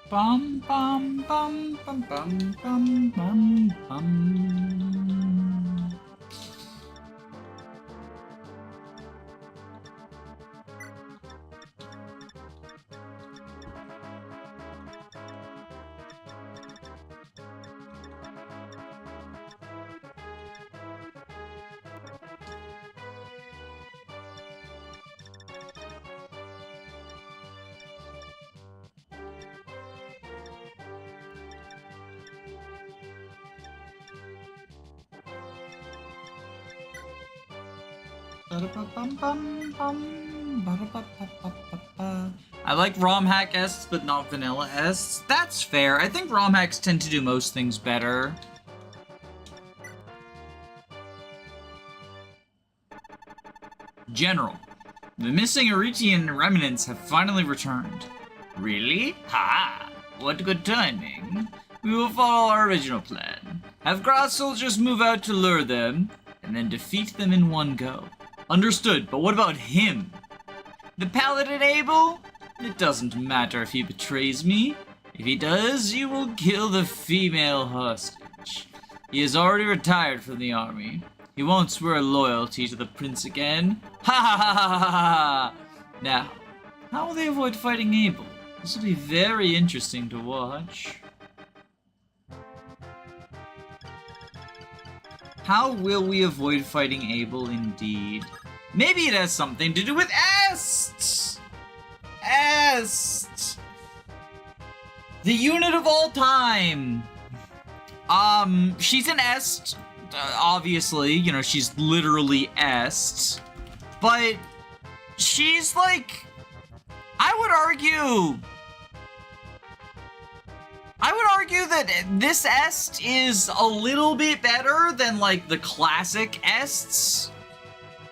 Bum bum bum bum bum bum bum bum. I like ROM hack Ests, but not vanilla Ests. That's fair. I think ROM hacks tend to do most things better. General, the missing Aretian remnants have finally returned. Really? Ha! What good timing. We will follow our original plan. Have grass soldiers move out to lure them, and then defeat them in one go. Understood, but what about him? The Paladin Abel? It doesn't matter if he betrays me. If he does, you will kill the female hostage. He has already retired from the army. He won't swear loyalty to the prince again. Ha ha ha ha ha ha! Now, how will they avoid fighting Abel? This will be very interesting to watch. How will we avoid fighting Abel indeed? Maybe it has something to do with Est! Est! The unit of all time! She's an Est, obviously, you know, she's literally Est, but she's like, I would argue that this Est is a little bit better than, like, the classic Ests.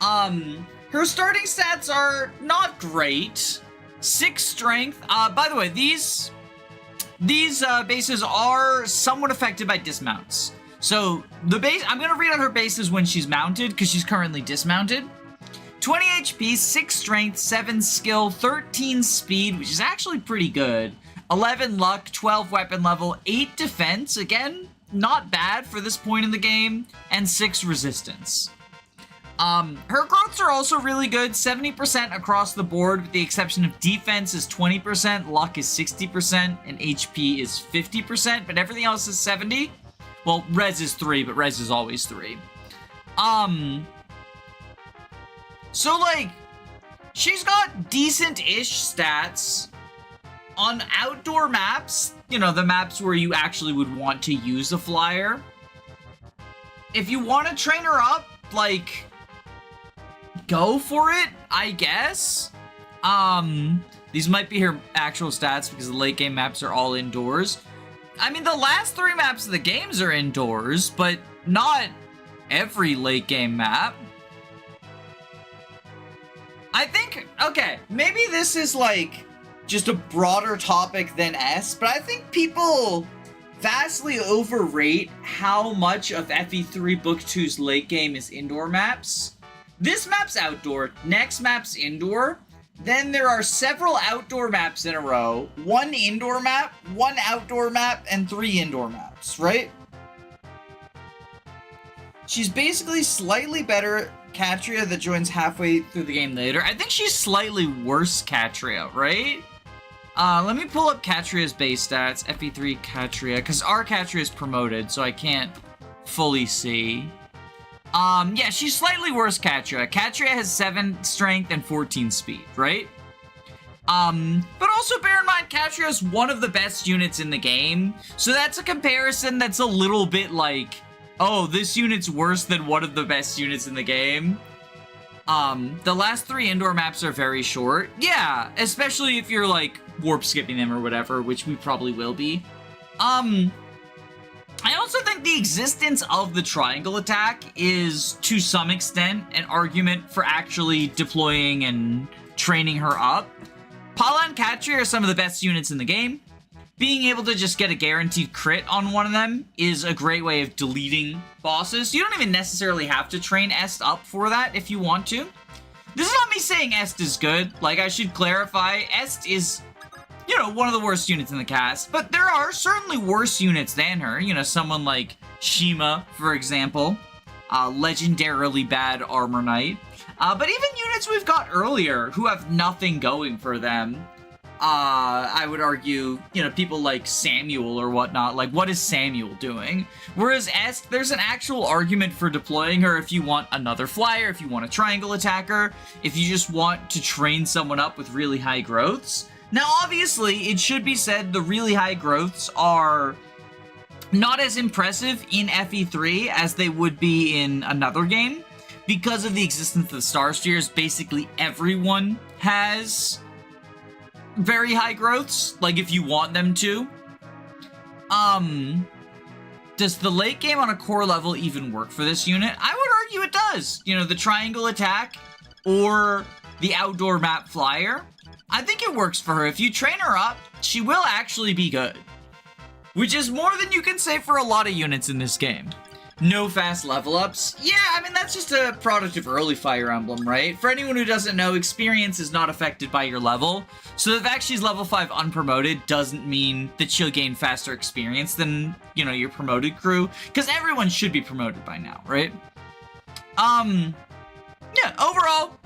Her starting stats are not great. 6 strength. By the way, these bases are somewhat affected by dismounts. So, I'm gonna read out her bases when she's mounted, because she's currently dismounted. 20 HP, 6 strength, 7 skill, 13 speed, which is actually pretty good. 11 luck, 12 weapon level, 8 defense, again, not bad for this point in the game, and 6 resistance. Her growths are also really good, 70% across the board, with the exception of defense is 20%, luck is 60%, and HP is 50%, but everything else is 70. Well, res is 3, but res is always 3. So, like, she's got decent-ish stats. On outdoor maps, you know, the maps where you actually would want to use a flyer, if you want to train her up, like, go for it, I guess. These might be her actual stats because the late game maps are all indoors. I mean, the last 3 maps of the games are indoors, but not every late game map. I think, okay, maybe this is like just a broader topic than S, but I think people vastly overrate how much of FE3 Book 2's late game is indoor maps. This map's outdoor, next map's indoor, then there are several outdoor maps in a row, 1 indoor map, 1 outdoor map, and 3 indoor maps, right? She's basically slightly better Catria that joins halfway through the game later. I think she's slightly worse Catria, right? Let me pull up Catria's base stats, FE3 Catria, because our Catria is promoted, so I can't fully see. Yeah, she's slightly worse Catria. Catria has 7 strength and 14 speed, right? But also bear in mind, Catria is one of the best units in the game, so that's a comparison that's a little bit like, oh, this unit's worse than one of the best units in the game. The last 3 indoor maps are very short. Yeah, especially if you're, like, warp skipping them or whatever, which we probably will be. I also think the existence of the triangle attack is, to some extent, an argument for actually deploying and training her up. Pala and Catria are some of the best units in the game. Being able to just get a guaranteed crit on one of them is a great way of deleting bosses. You don't even necessarily have to train Est up for that if you want to. This is not me saying Est is good. Like, I should clarify, Est is you know, one of the worst units in the cast, but there are certainly worse units than her. You know, someone like Shima, for example, legendarily bad Armor Knight. But even units we've got earlier who have nothing going for them, I would argue, you know, people like Samuel or whatnot, like, what is Samuel doing? Whereas Est, there's an actual argument for deploying her if you want another flyer, if you want a triangle attacker, if you just want to train someone up with really high growths. Now, obviously, it should be said the really high growths are not as impressive in FE3 as they would be in another game. Because of the existence of the Star Steers, basically everyone has very high growths, like if you want them to. Does the late game on a core level even work for this unit? I would argue it does. You know, the triangle attack or the outdoor map flyer. I think it works for her. If you train her up, she will actually be good. Which is more than you can say for a lot of units in this game. No fast level ups. Yeah, I mean, that's just a product of early Fire Emblem, right? For anyone who doesn't know, experience is not affected by your level. So the fact she's level 5 unpromoted doesn't mean that she'll gain faster experience than, you know, your promoted crew. Because everyone should be promoted by now, right? Yeah, overall,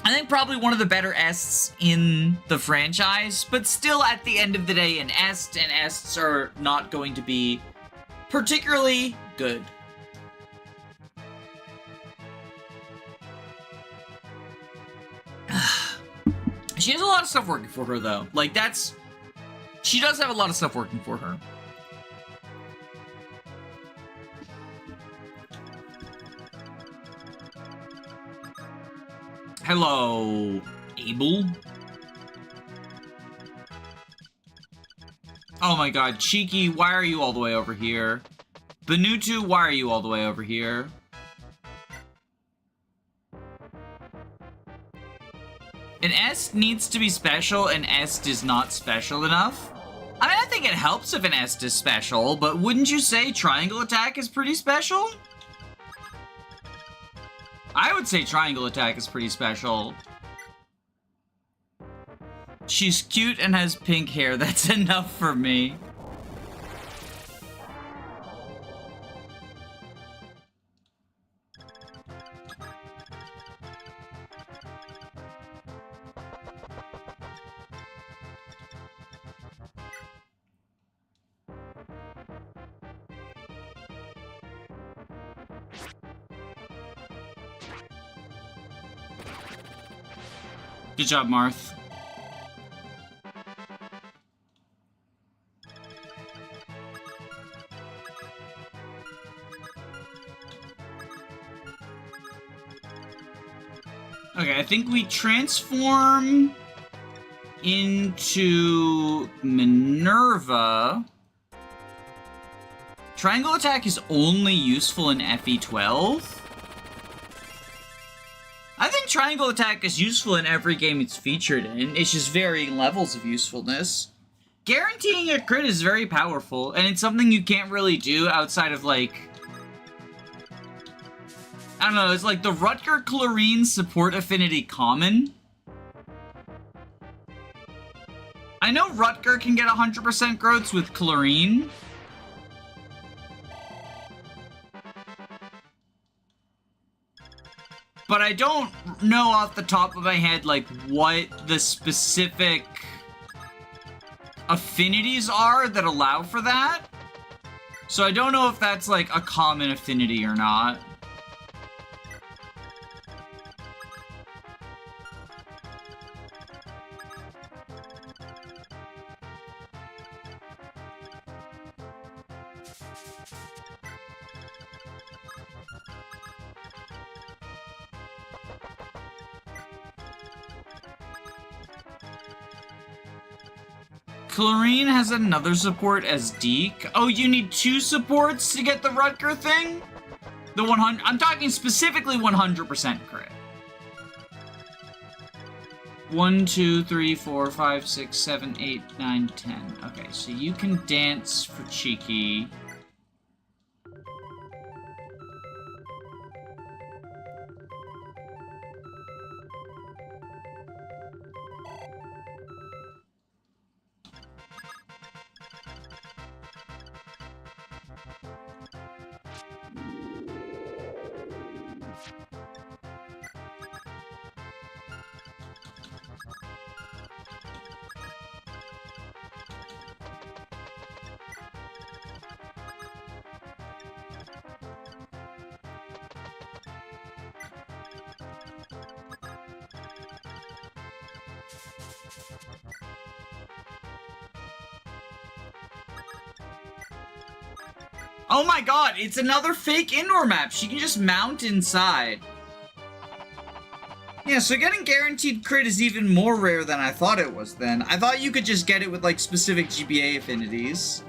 I think probably one of the better Ests in the franchise. But still, at the end of the day, an Est and Ests are not going to be particularly good. She has a lot of stuff working for her, though. Like, she does have a lot of stuff working for her. Hello, Abel. Oh my god, Cheeky, why are you all the way over here? Benutu, why are you all the way over here? An Est needs to be special, and Est is not special enough. I mean, I think it helps if an Est is special, but wouldn't you say Triangle Attack is pretty special? I would say Triangle Attack is pretty special. She's cute and has pink hair. That's enough for me. Good job, Marth. Okay, I think we transform into Minerva. Triangle Attack is only useful in FE12. I think Triangle Attack is useful in every game it's featured in. It's just varying levels of usefulness. Guaranteeing a crit is very powerful, and it's something you can't really do outside of, like... I don't know, it's like the Rutger Clarine support affinity common. I know Rutger can get 100% growths with Clarine. But I don't know off the top of my head, like, what the specific affinities are that allow for that. So I don't know if that's, like, a common affinity or not. Clarine has another support as Deke. Oh, you need 2 supports to get the Rutger thing? The 100... I'm talking specifically 100% crit. 1, 2, 3, 4, 5, 6, 7, 8, 9, 10. Okay, so you can dance for Cheeky. Oh my god, it's another fake indoor map. She can just mount inside. Yeah, so getting guaranteed crit is even more rare than I thought it was then. I thought you could just get it with, like, specific GBA affinities.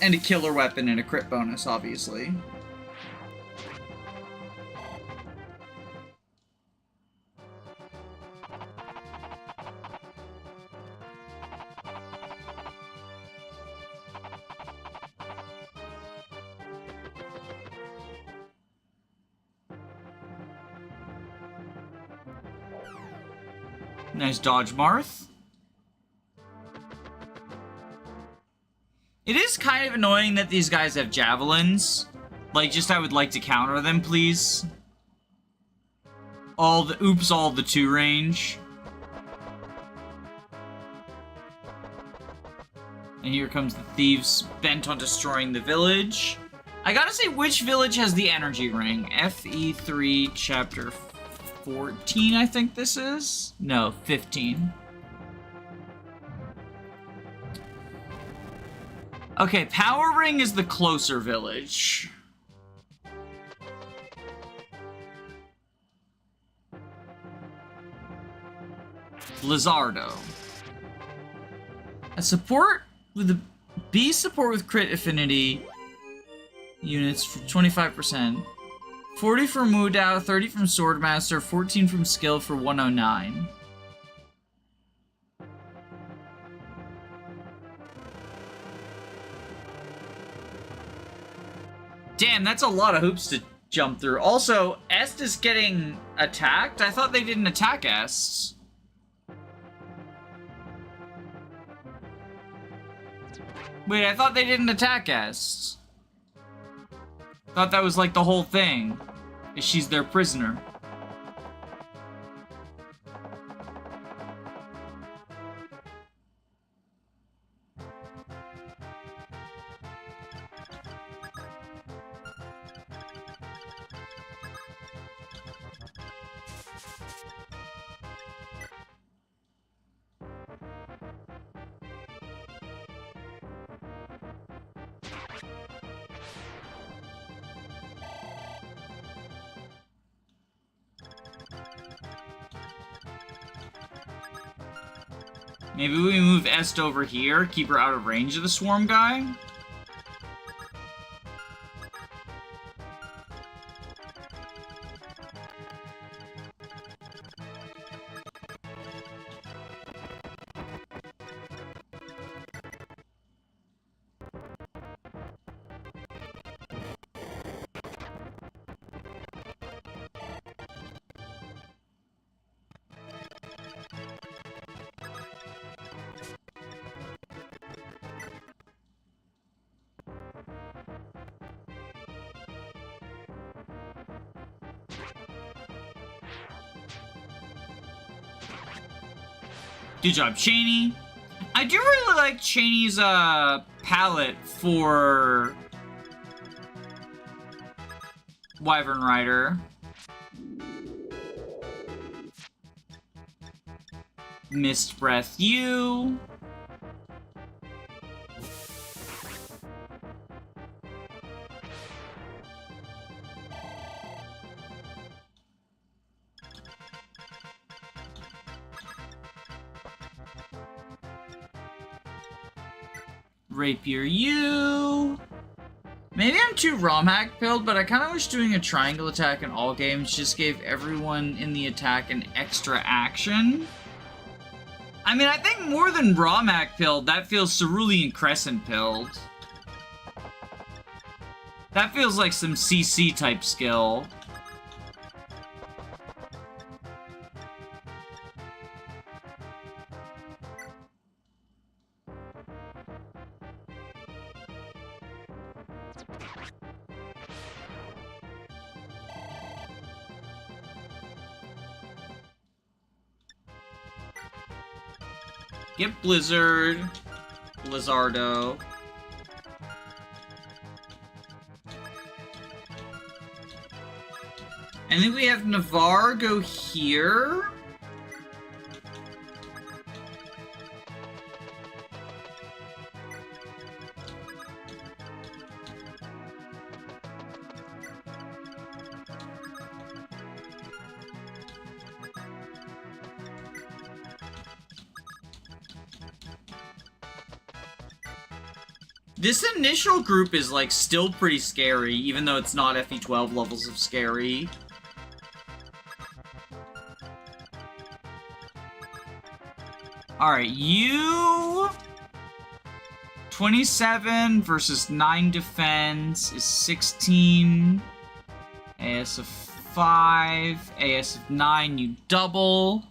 And a killer weapon and a crit bonus, obviously. Nice dodge, Marth. It is kind of annoying that these guys have javelins. Like, just I would like to counter them, please. All the 2 range. And here comes the thieves bent on destroying the village. I gotta say, which village has the energy ring? FE3 chapter 14, I think this is? No, 15. Okay, Power Ring is the closer village. Lizardo. A support with a B support with crit affinity units for 25%. 40 from Mudao, 30 from Swordmaster, 14 from Skill for 109. Damn, that's a lot of hoops to jump through. Also, Est is getting attacked? I thought they didn't attack Est. Wait, I thought they didn't attack Est. Thought that was like the whole thing. Is she's their prisoner. Maybe we move Est over here, keep her out of range of the swarm guy? Good job, Cheney. I do really like Cheney's palette for Wyvern Rider. Mist Breath you. Rapier you. Maybe I'm too ROM hack pilled, but I kind of wish doing a triangle attack in all games just gave everyone in the attack an extra action. I mean, I think more than ROM hack pilled, that feels Cerulean Crescent pilled. That feels like some CC type skill. Get Blizzard, Lizardo. And then we have Navarre go here. This initial group is, like, still pretty scary, even though it's not FE12 levels of scary. Alright, you... 27 versus 9 defense is 16. AS of 5. AS of 9, you double.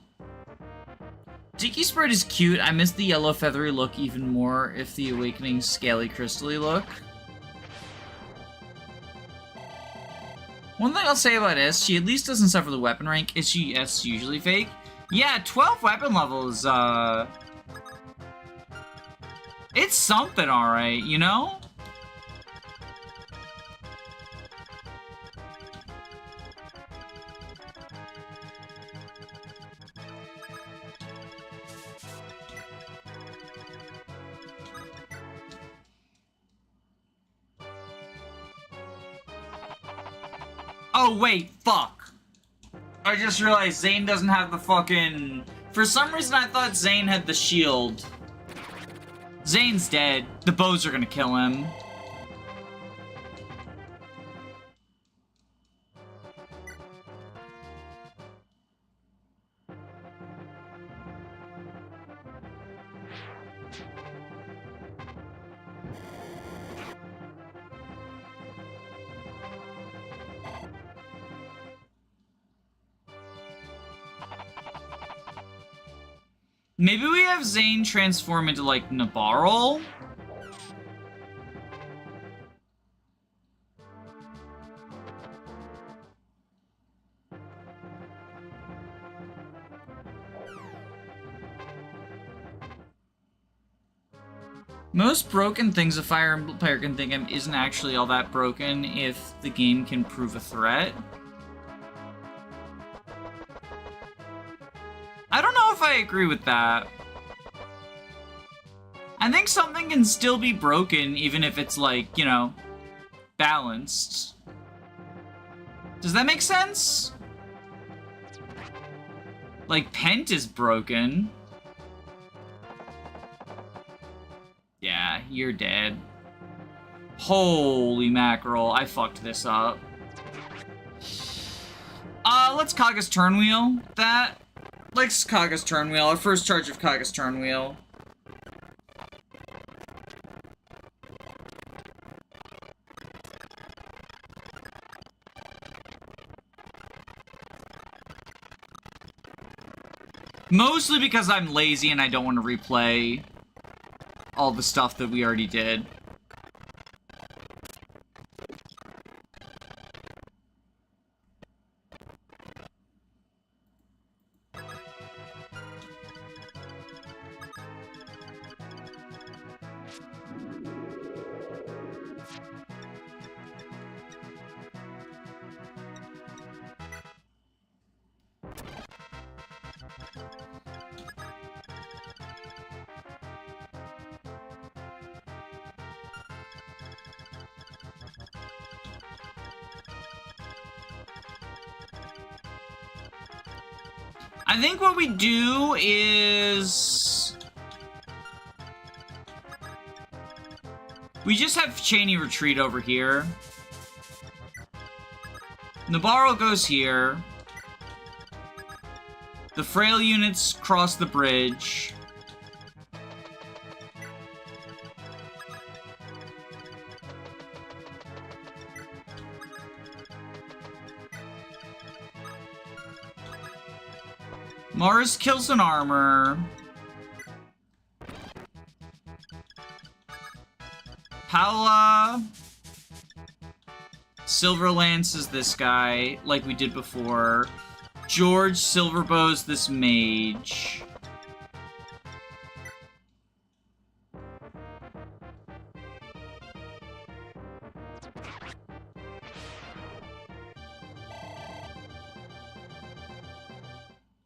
Tiki Spread is cute. I miss the yellow feathery look even more if the Awakening scaly crystally look. One thing I'll say about S, she at least doesn't suffer the weapon rank. Is she S usually fake? Yeah, 12 weapon levels, it's something alright, you know? Oh, wait, fuck. I just realized Zane doesn't have the fucking... For some reason, I thought Zane had the shield. Zane's dead. The bows are gonna kill him. Maybe we have Zane transform into, like, Nabarl? Most broken things a Fire Emblem player can think of isn't actually all that broken if the game can prove a threat. I don't know if I agree with that. I think something can still be broken even if it's, like, you know, balanced. Does that make sense? Like, Pent is broken. Yeah, you're dead. Holy mackerel, I fucked this up. Let's Kaga's Turnwheel that. Let's Kaga's Turnwheel, our first charge of Kaga's Turnwheel. Mostly because I'm lazy and I don't want to replay all the stuff that we already did. I think what we do is... we just have Cheney retreat over here. Nabarro goes here. The frail units cross the bridge. Mars kills an armor. Paula Silver Lances this guy, like we did before. George Silverbows this mage.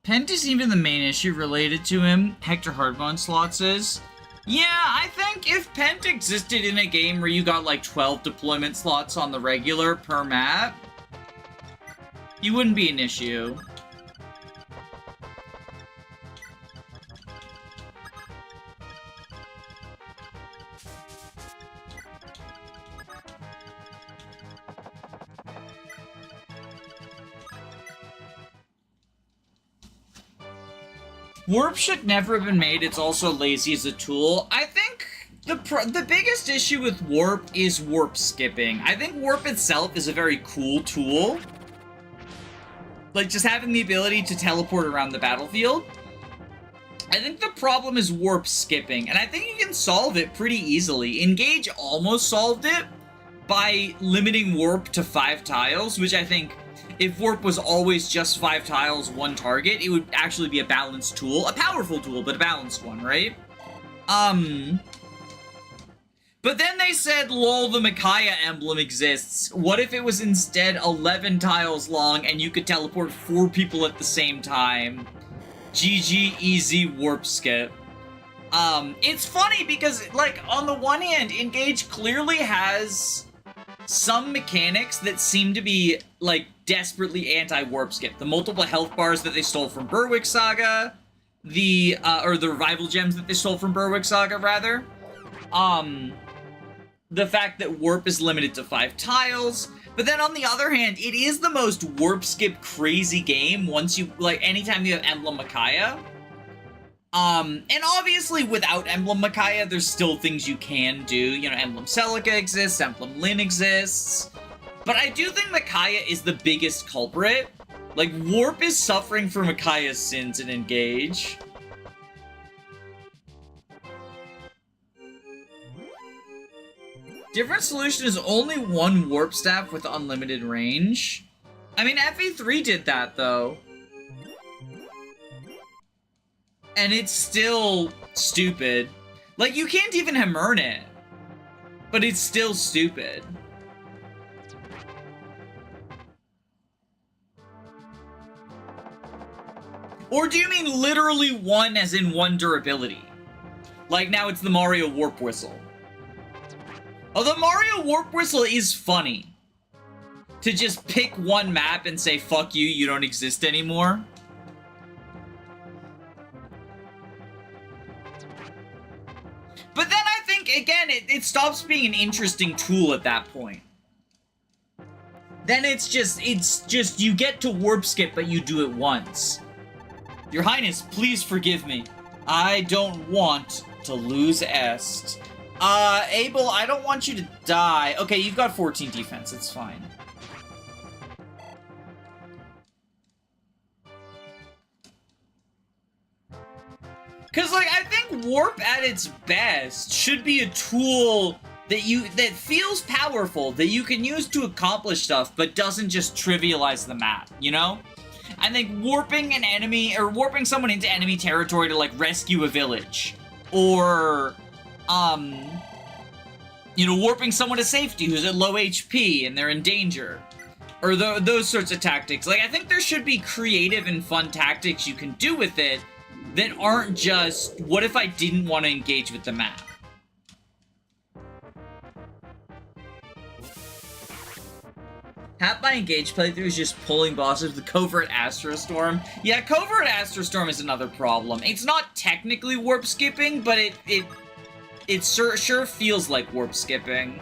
Pent isn't even the main issue related to him. Hector Hardbone slots is. Yeah, I think if Pent existed in a game where you got like 12 deployment slots on the regular per map, he wouldn't be an issue. Warp should never have been made. It's also lazy as a tool. I think the biggest issue with Warp is warp skipping. I think Warp itself is a very cool tool. Like, just having the ability to teleport around the battlefield. I think the problem is warp skipping, and I think you can solve it pretty easily. Engage almost solved it by limiting warp to 5 tiles, which I think, if warp was always just 5 tiles, 1 target, it would actually be a balanced tool. A powerful tool, but a balanced one, right? But then they said, lol, the Micaiah emblem exists. What if it was instead 11 tiles long and you could teleport 4 people at the same time? GG easy warp skip. It's funny because, like, on the one hand, Engage clearly has some mechanics that seem to be, like, desperately anti-warp skip. The multiple health bars that they stole from Berwick Saga, or the revival gems that they stole from Berwick Saga, rather. The fact that warp is limited to 5 tiles. But then on the other hand, it is the most warp skip crazy game once you, like, anytime you have Emblem Micaiah. And obviously without Emblem Micaiah, there's still things you can do. You know, Emblem Celica exists, Emblem Lyn exists. But I do think Micaiah is the biggest culprit. Like, Warp is suffering for Micaiah's sins in Engage. Different solution is only 1 warp staff with unlimited range. I mean, FE3 did that, though. And it's still stupid. Like, you can't even Hammer'n it. But it's still stupid. Or do you mean literally 1 as in 1 durability? Like, now it's the Mario Warp Whistle. Although Mario Warp Whistle is funny. To just pick 1 map and say, fuck you, you don't exist anymore. But then I think, again, it stops being an interesting tool at that point. Then it's just, you get to warp skip, but you do it once. Your Highness, please forgive me. I don't want to lose Est. Abel, I don't want you to die. Okay, you've got 14 defense, it's fine. Cause, like, I think Warp at its best should be a tool that feels powerful, that you can use to accomplish stuff, but doesn't just trivialize the map, you know? I think warping an enemy, or warping someone into enemy territory to, like, rescue a village, or, you know, warping someone to safety who's at low HP and they're in danger. Or those sorts of tactics. Like, I think there should be creative and fun tactics you can do with it that aren't just, what if I didn't want to engage with the map? Half my Engage playthrough is just pulling bosses with the Covert Astrostorm. Yeah, Covert Astrostorm is another problem. It's not technically warp skipping, but it sure feels like warp skipping.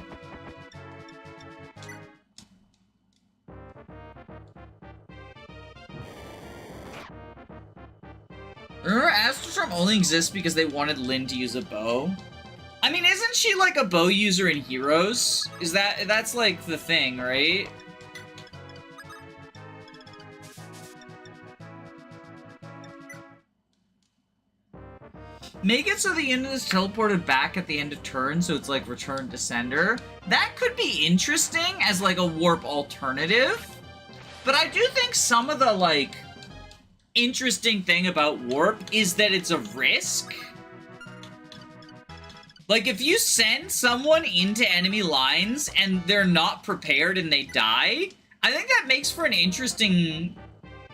Remember, Astrostorm only exists because they wanted Lyn to use a bow? I mean, isn't she like a bow user in Heroes? That's like the thing, right? Make it so the unit is teleported back at the end of turn, so it's like Return to Sender. That could be interesting as like a warp alternative. But I do think some of the like interesting thing about warp is that it's a risk. Like, if you send someone into enemy lines and they're not prepared and they die, I think that makes for an interesting,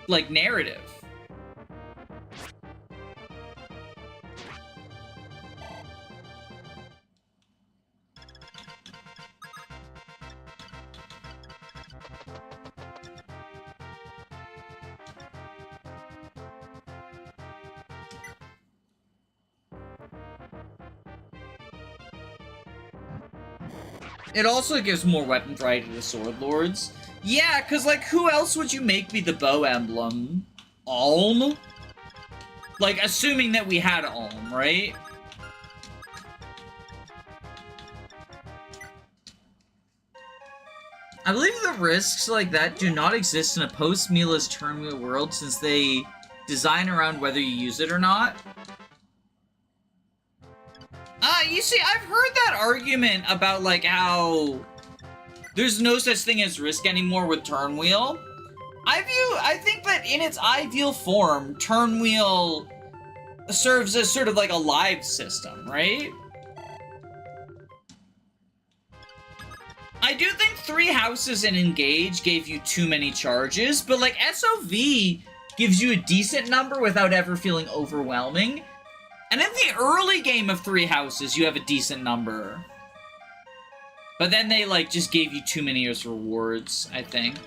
like, narrative. It also gives more weapon variety to the Sword Lords. Yeah, because, like, who else would you make be the bow emblem? Alm? Like, assuming that we had Ulm, right? I believe the risks like that do not exist in a post-Mila's Turnwheel world since they design around whether you use it or not. You see, I've heard that argument about, like, how there's no such thing as risk anymore with Turnwheel. I think that in its ideal form, Turnwheel serves as sort of like a live system, right? I do think 3 houses and Engage gave you too many charges, but like SOV gives you a decent number without ever feeling overwhelming. And in the early game of 3 houses, you have a decent number. But then they, like, just gave you too many as rewards, I think.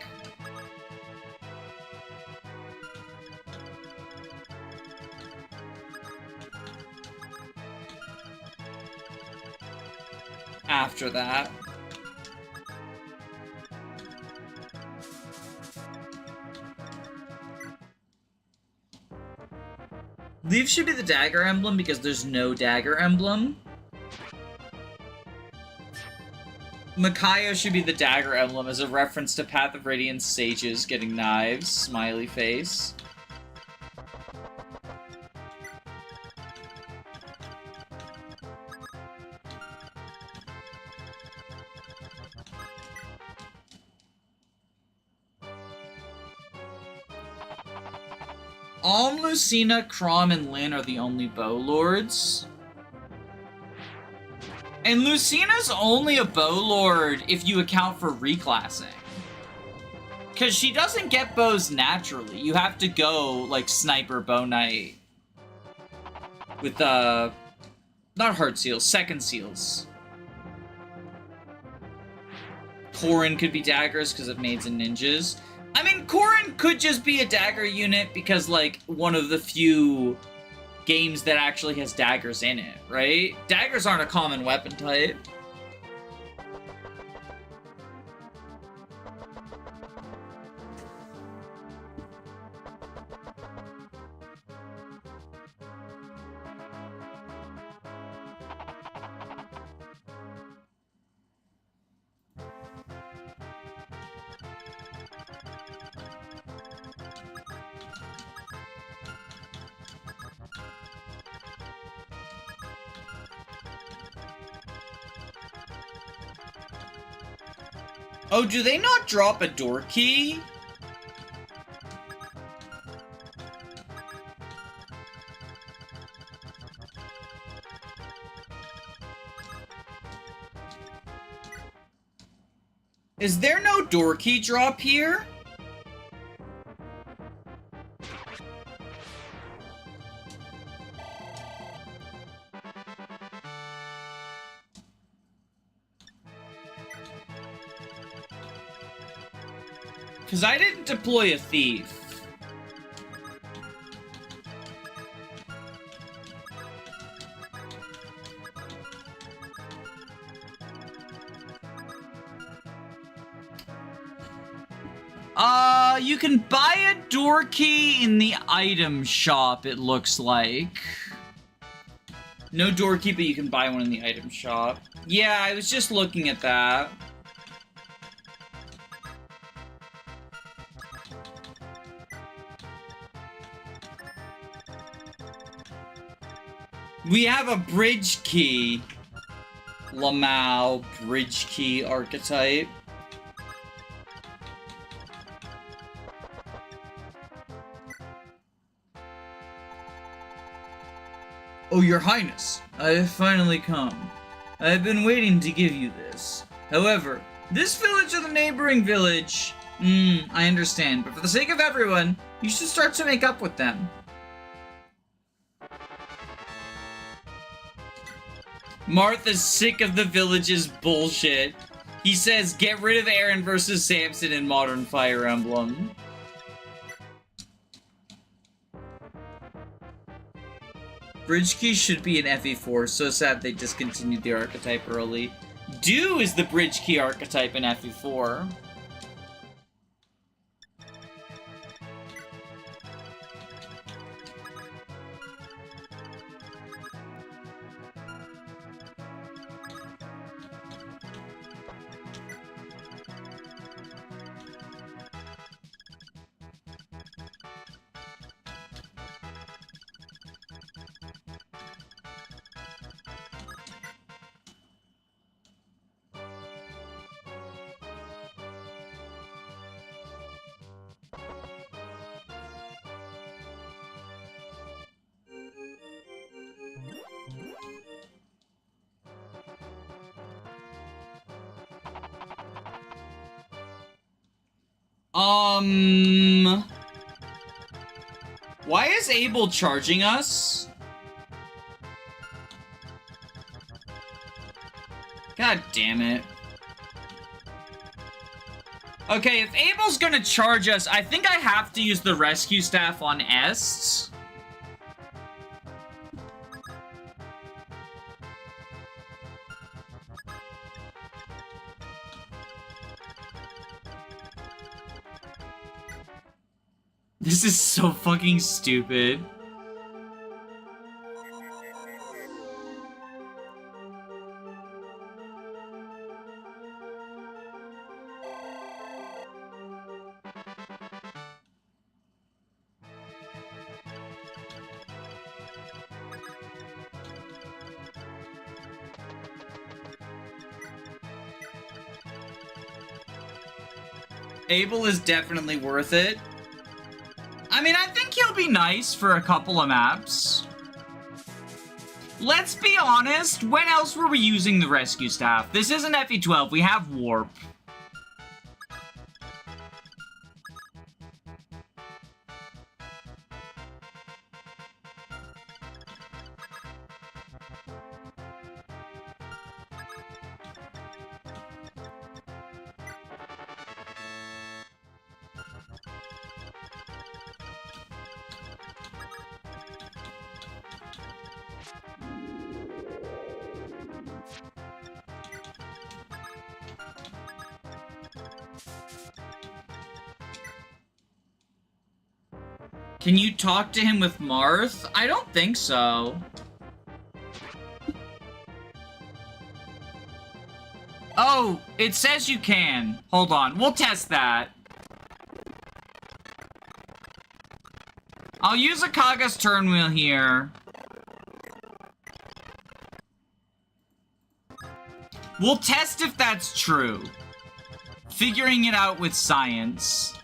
After that. Leaf should be the dagger emblem because there's no dagger emblem. Makayo should be the dagger emblem as a reference to Path of Radiance sages getting knives. Smiley face. Alm, Lucina, Chrom, and Lyn are the only bow lords. And Lucina's only a bow lord if you account for reclassing. Because she doesn't get bows naturally. You have to go, like, sniper bow knight. With, not heart seals, second seals. Corrin could be daggers because of maids and ninjas. I mean, Corrin could just be a dagger unit because, like, one of the few games that actually has daggers in it, right? Daggers aren't a common weapon type. Oh, do they not drop a door key? Is there no door key drop here? Because I didn't deploy a thief. You can buy a door key in the item shop, it looks like. No door key, but you can buy one in the item shop. Yeah, I was just looking at that. We have a bridge key. Lamau bridge key archetype. Oh, Your Highness, I have finally come. I have been waiting to give you this. However, this village or the neighboring village... I understand, but for the sake of everyone, you should start to make up with them. Martha's sick of the village's bullshit. He says, get rid of Aaron versus Samson in Modern Fire Emblem. Bridge key should be an FE4. So sad they discontinued the archetype early. Do is the bridge key archetype in FE4. Why is Abel charging us? God damn it. Okay, if Abel's gonna charge us, I think I have to use the rescue staff on Est. This is so fucking stupid. Abel is definitely worth it. I mean, I think he'll be nice for a couple of maps. Let's be honest, when else were we using the rescue staff? This isn't FE12, we have Warp. Can you talk to him with Marth? I don't think so. Oh, it says you can. Hold on, we'll test that. I'll use Akaga's turn wheel here. We'll test if that's true. Figuring it out with science.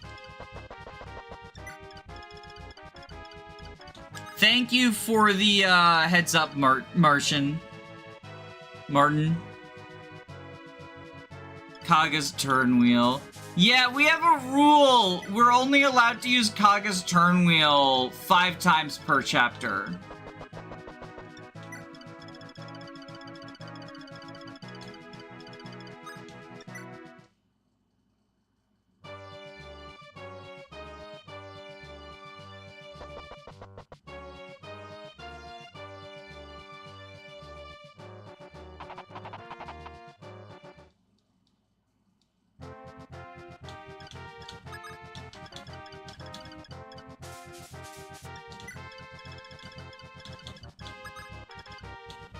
Thank you for the heads up, Martian. Martin. Kaga's turn wheel. Yeah, we have a rule. We're only allowed to use Kaga's turn wheel 5 times per chapter.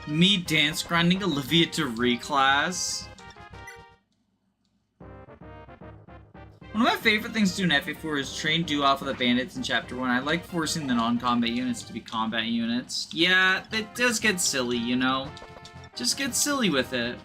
Me dance grinding Olivia to reclass. One of my favorite things to do in FA4 is train Doof with the bandits in Chapter 1. I like forcing the non-combat units to be combat units. Yeah, it does get silly, you know? Just get silly with it.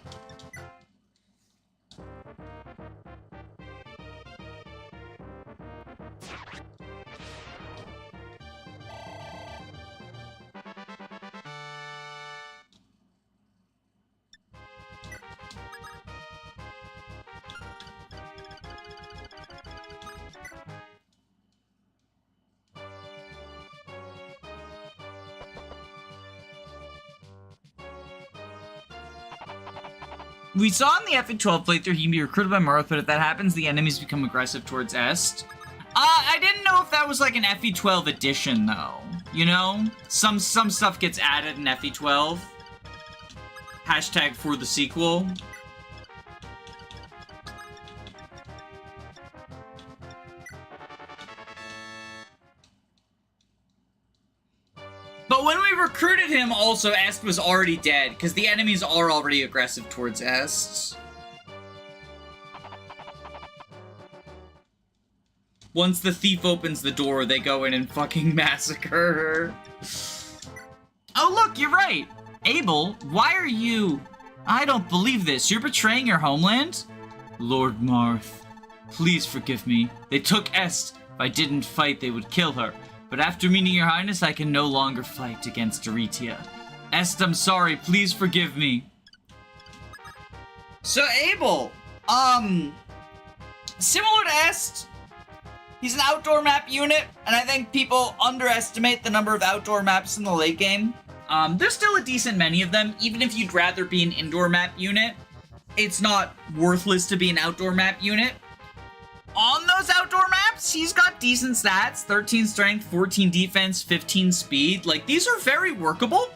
We saw in the FA12 playthrough he can be recruited by Marth, but if that happens, the enemies become aggressive towards Est. I didn't know if that was like an FE12 addition, though. You know? Some stuff gets added in FE12. Hashtag for the sequel. But when we recruited him, also, Est was already dead, because the enemies are already aggressive towards Est. Once the thief opens the door, they go in and fucking massacre her. Oh, look, you're right. Abel, why are you... I don't believe this. You're betraying your homeland? Lord Marth, please forgive me. They took Est. If I didn't fight, they would kill her. But after meeting your highness, I can no longer fight against Aritia. Est, I'm sorry, please forgive me. So, Abel, similar to Est, He's an outdoor map unit, and I think people underestimate the number of outdoor maps in the late game. There's still a decent many of them, even if you'd rather be an indoor map unit. It's not worthless to be an outdoor map unit. On those outdoor maps, he's got decent stats. 13 strength, 14 defense, 15 speed. Like, these are very workable.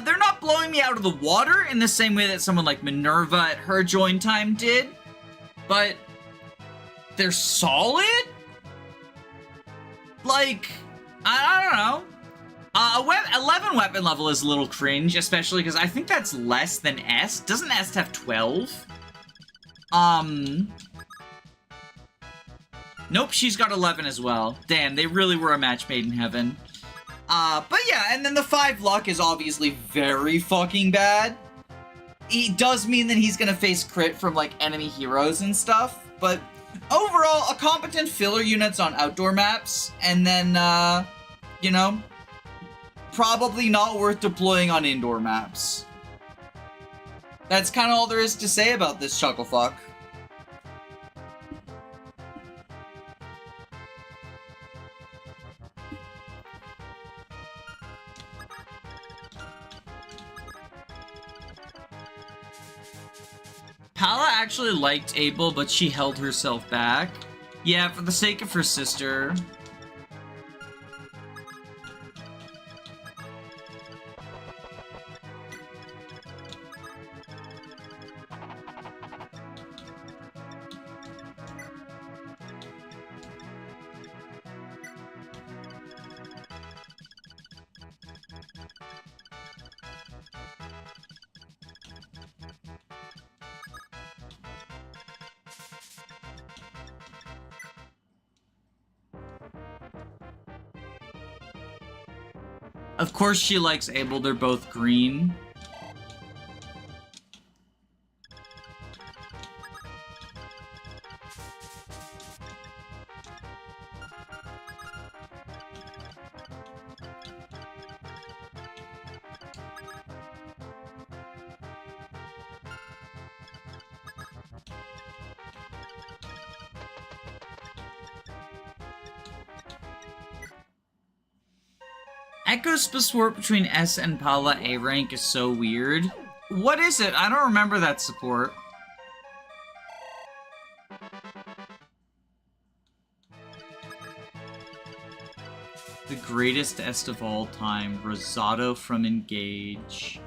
They're not blowing me out of the water in the same way that someone like Minerva at her join time did. But they're solid? Like, I don't know. 11 weapon level is a little cringe, especially because I think that's less than Est. Doesn't Est have 12? Nope, she's got 11 as well. Damn, they really were a match made in heaven. But yeah, and then the 5 luck is obviously very fucking bad. It does mean that he's gonna face crit from, like, enemy heroes and stuff, but overall, a competent filler units on outdoor maps, and then, you know, probably not worth deploying on indoor maps. That's kind of all there is to say about this Chucklefuck. Pala actually liked Abel, but she held herself back. Yeah, for the sake of her sister. Of course she likes Abel, they're both green. Echo's support between S and Pala A rank is so weird. What is it? I don't remember that support. The greatest est of all time, Rosado from Engage.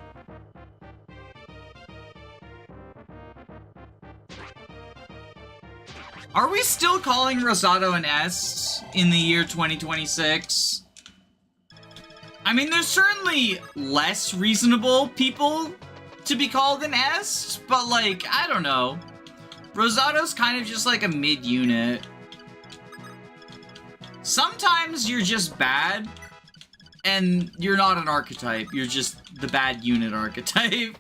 Are we still calling Rosado an est in the year 2026? I mean, there's certainly less reasonable people to be called an est, but like, I don't know. Rosado's kind of just like a mid-unit. Sometimes you're just bad, and you're not an archetype. You're just the bad unit archetype.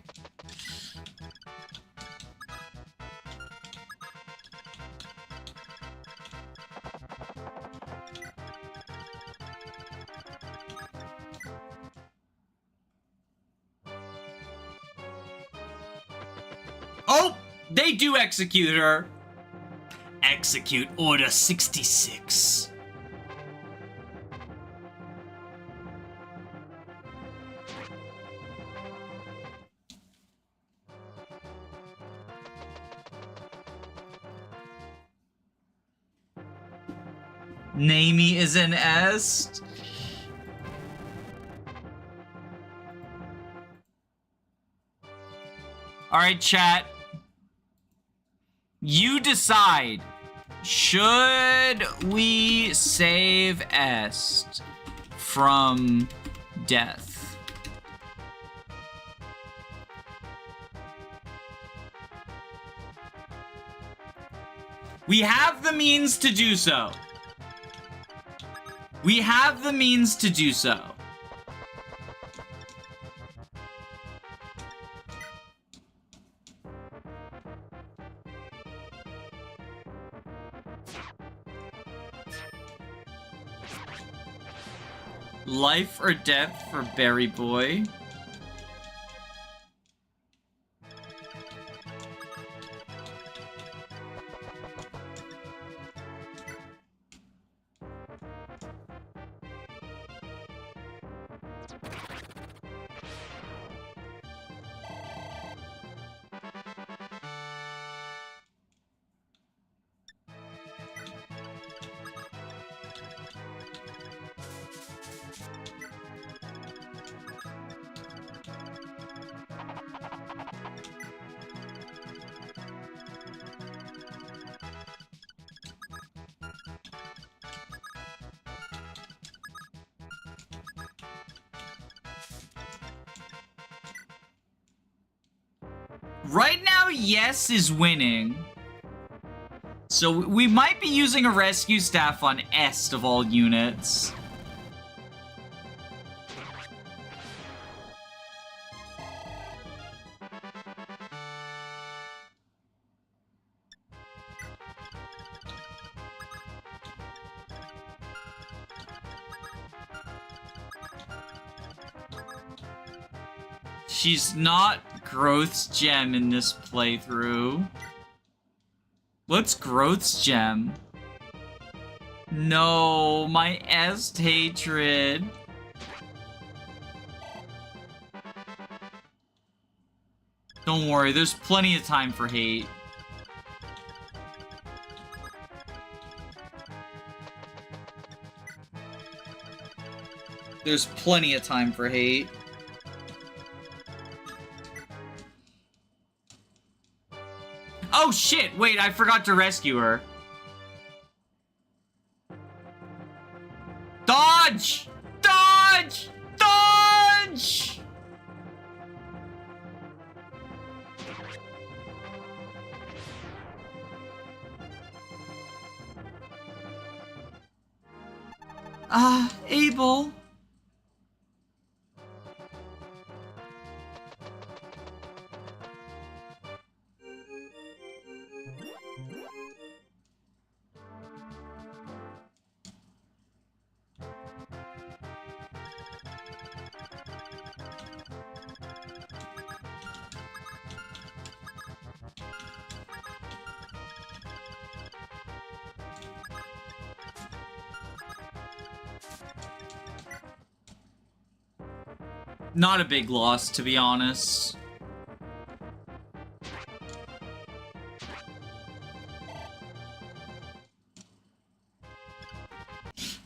Oh, they do execute her. Execute Order 66. Namey is an est. Alright, chat. You decide. Should we save Est from death? We have the means to do so. We have the means to do so. Life or death for Berry Boy? Right now, yes is winning. So we might be using a rescue staff on Est of all units. She's not Growth's Gem in this playthrough. What's Growth's Gem? No, my Est hatred. Don't worry, there's plenty of time for hate. There's plenty of time for hate. Oh shit, wait, I forgot to rescue her. Dodge! Dodge! Dodge! Abel. Not a big loss, to be honest.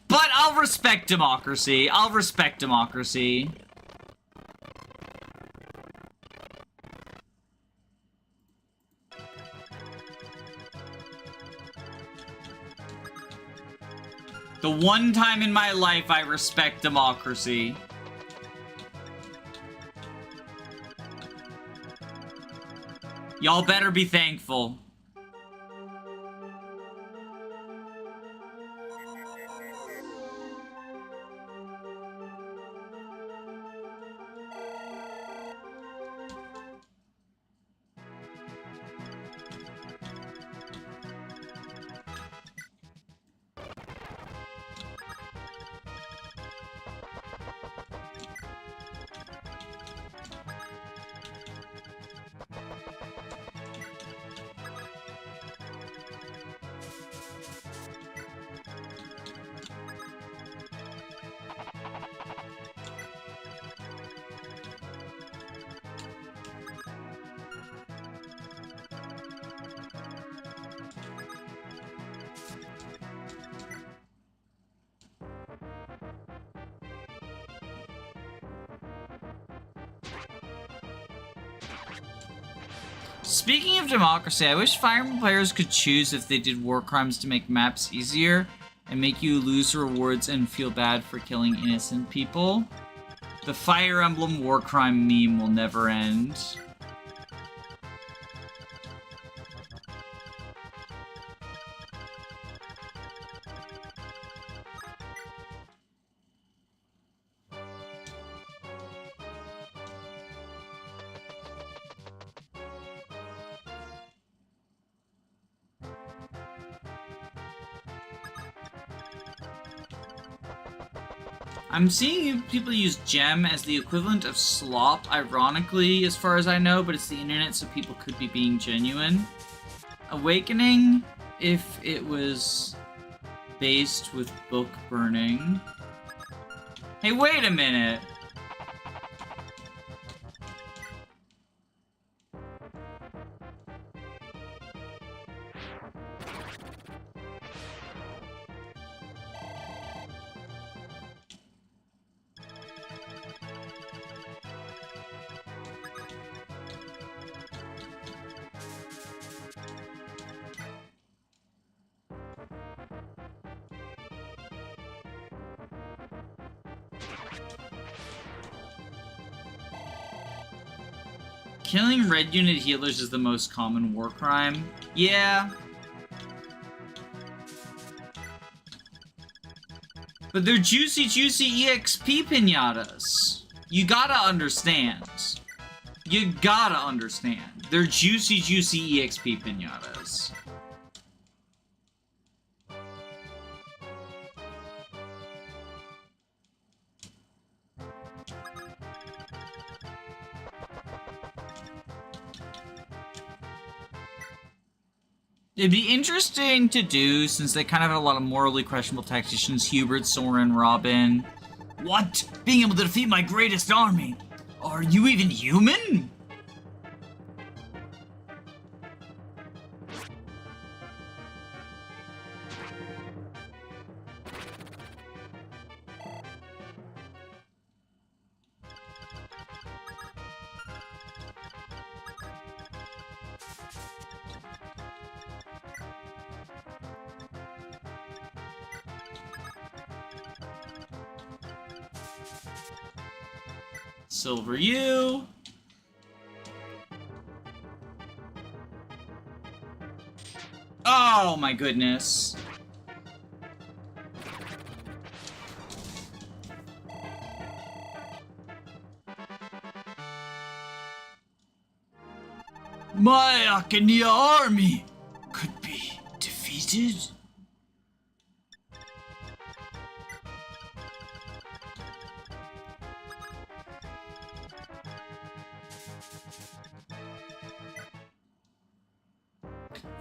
But I'll respect democracy. I'll respect democracy. The one time in my life I respect democracy. Y'all better be thankful. Speaking of democracy, I wish Fire Emblem players could choose if they did war crimes to make maps easier and make you lose rewards and feel bad for killing innocent people. The Fire Emblem war crime meme will never end. I'm seeing people use gem as the equivalent of slop, ironically, as far as I know, but it's the internet, so people could be being genuine. Awakening, if it was based with book burning. Hey, wait a minute! Killing red unit healers is the most common war crime. Yeah. But they're juicy, juicy EXP pinatas. You gotta understand. You gotta understand. They're juicy, juicy EXP pinatas. It'd be interesting to do, since they kind of have a lot of morally questionable tacticians, Hubert, Soren, Robin. What? Being able to defeat my greatest army? Are you even human? Silver U. Oh my goodness. My Akania army could be defeated.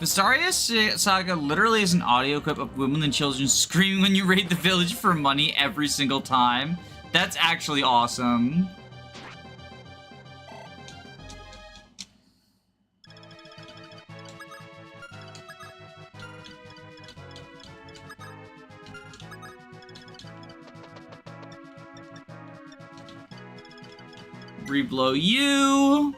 Vestaria Saga literally is an audio clip of women and children screaming when you raid the village for money every single time. That's actually awesome. Reblow you.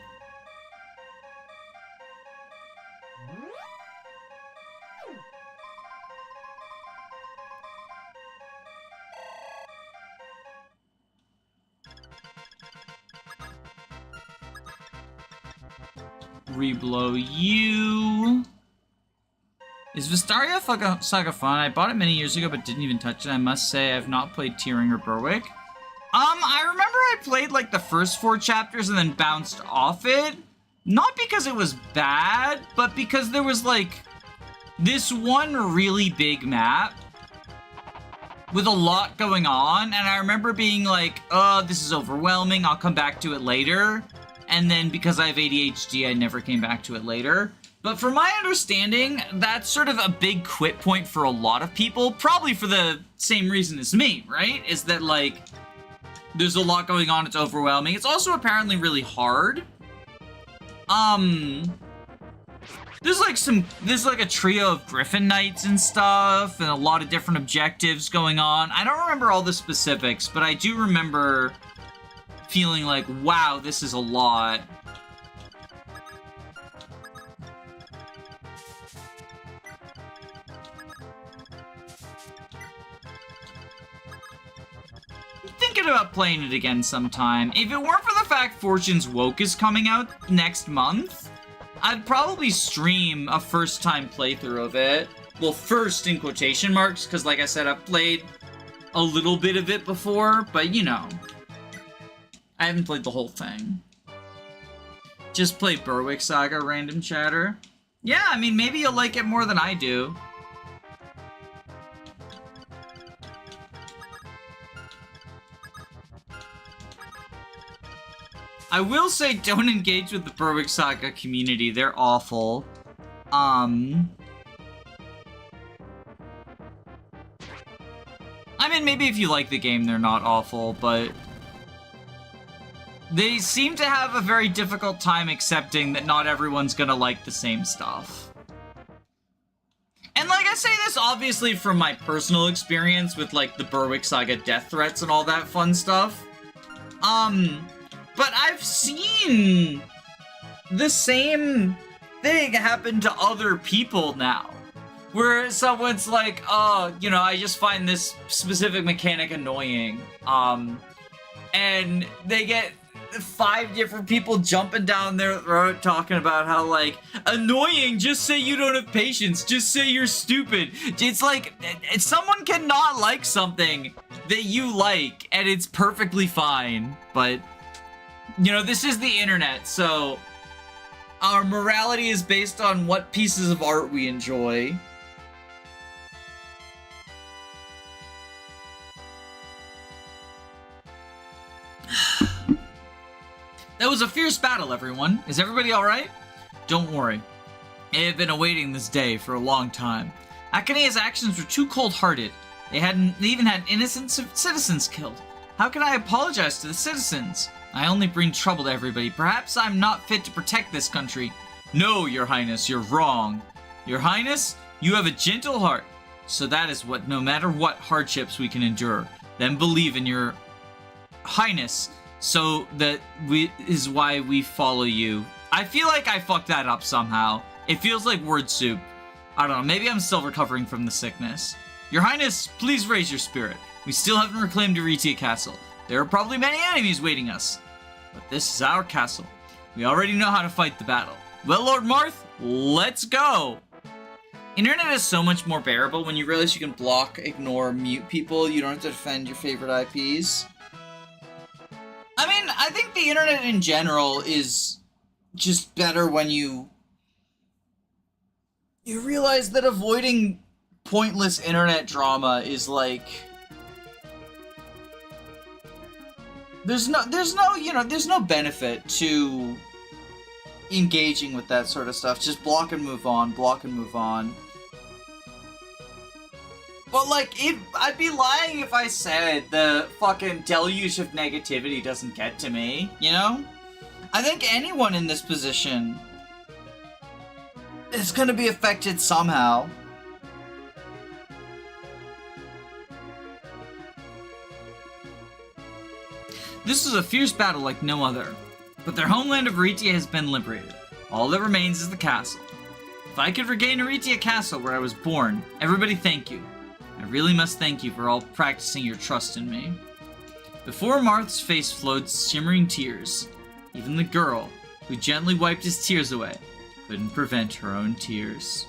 Reblow you. Is Vestaria Saga fun? I bought it many years ago but didn't even touch it. I must say I've not played Tearing or Berwick. I remember I played like the first 4 chapters and then bounced off it. Not because it was bad, but because there was like this one really big map with a lot going on, and I remember being like, oh, this is overwhelming, I'll come back to it later. And then because I have ADHD, I never came back to it later. But from my understanding, that's sort of a big quit point for a lot of people, probably for the same reason as me, right? Is that like, there's a lot going on, it's overwhelming. It's also apparently really hard. There's like a trio of Griffin Knights and stuff, and a lot of different objectives going on. I don't remember all the specifics, but I do remember feeling like, wow, this is a lot. I'm thinking about playing it again sometime. If it weren't for the fact Fortune's Woke is coming out next month, I'd probably stream a first-time playthrough of it. Well, first in quotation marks, because like I said, I've played a little bit of it before, but you know. I haven't played the whole thing. Just play Berwick Saga, random chatter. Yeah, I mean, maybe you'll like it more than I do. I will say, don't engage with the Berwick Saga community. They're awful. I mean, maybe if you like the game, they're not awful, but they seem to have a very difficult time accepting that not everyone's gonna like the same stuff. And like, I say this obviously from my personal experience with like the Berwick Saga death threats and all that fun stuff. But I've seen the same thing happen to other people now. Where someone's like, oh, you know, I just find this specific mechanic annoying. And they get 5 different people jumping down their throat talking about how, like, annoying, just say you don't have patience, just say you're stupid. It's like, someone cannot like something that you like, and it's perfectly fine, but, you know, this is the internet, so our morality is based on what pieces of art we enjoy. That was a fierce battle, everyone. Is everybody alright? Don't worry. I have been awaiting this day for a long time. Akanea's actions were too cold-hearted. They even had innocent citizens killed. How can I apologize to the citizens? I only bring trouble to everybody. Perhaps I'm not fit to protect this country. No, Your Highness, you're wrong. Your Highness, you have a gentle heart. So that is what, no matter what hardships we can endure, then believe in Your Highness. So that is why we follow you. I feel like I fucked that up somehow. It feels like word soup. I don't know, maybe I'm still recovering from the sickness. Your Highness, please raise your spirit. We still haven't reclaimed Aritia Castle. There are probably many enemies waiting us. But this is our castle. We already know how to fight the battle. Well, Lord Marth, let's go! Internet is so much more bearable when you realize you can block, ignore, mute people. You don't have to defend your favorite IPs. I mean, I think the internet in general is just better when you realize that avoiding pointless internet drama is like, there's no benefit to engaging with that sort of stuff. Just block and move on, block and move on. But, like, I'd be lying if I said the fucking deluge of negativity doesn't get to me, you know? I think anyone in this position is gonna be affected somehow. This is a fierce battle like no other, but their homeland of Aritia has been liberated. All that remains is the castle. If I could regain Aritia Castle where I was born, everybody thank you. I really must thank you for all practicing your trust in me. Before Marth's face flowed shimmering tears. Even the girl, who gently wiped his tears away, couldn't prevent her own tears.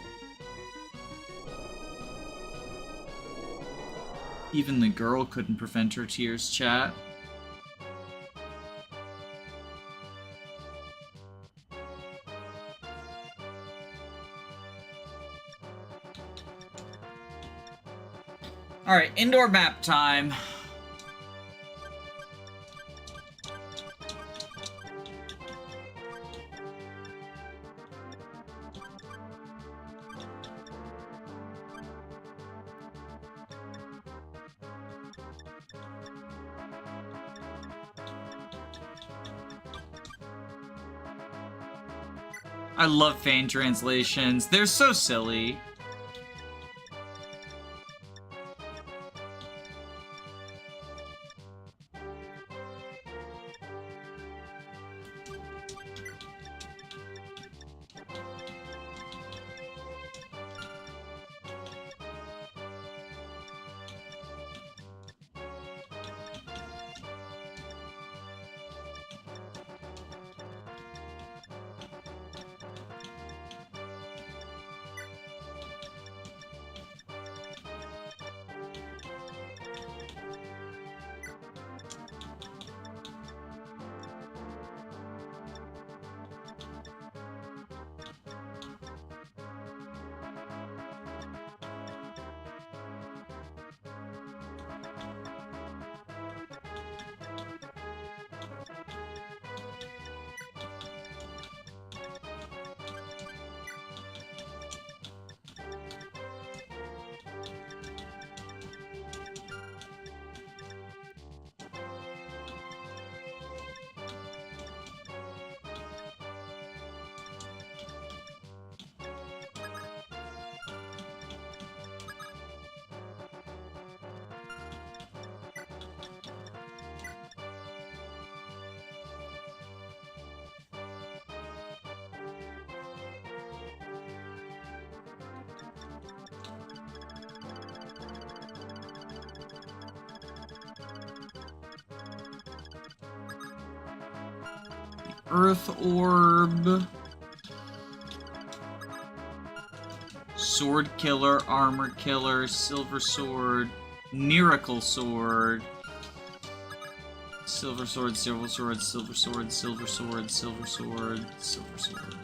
Even the girl couldn't prevent her tears, chat. Alright, indoor map time. I love fan translations. They're so silly. Earth Orb. Sword Killer, Armor Killer, Silver Sword, Miracle Sword. Silver Sword, Silver Sword, Silver Sword, Silver Sword, Silver Sword, Silver Sword.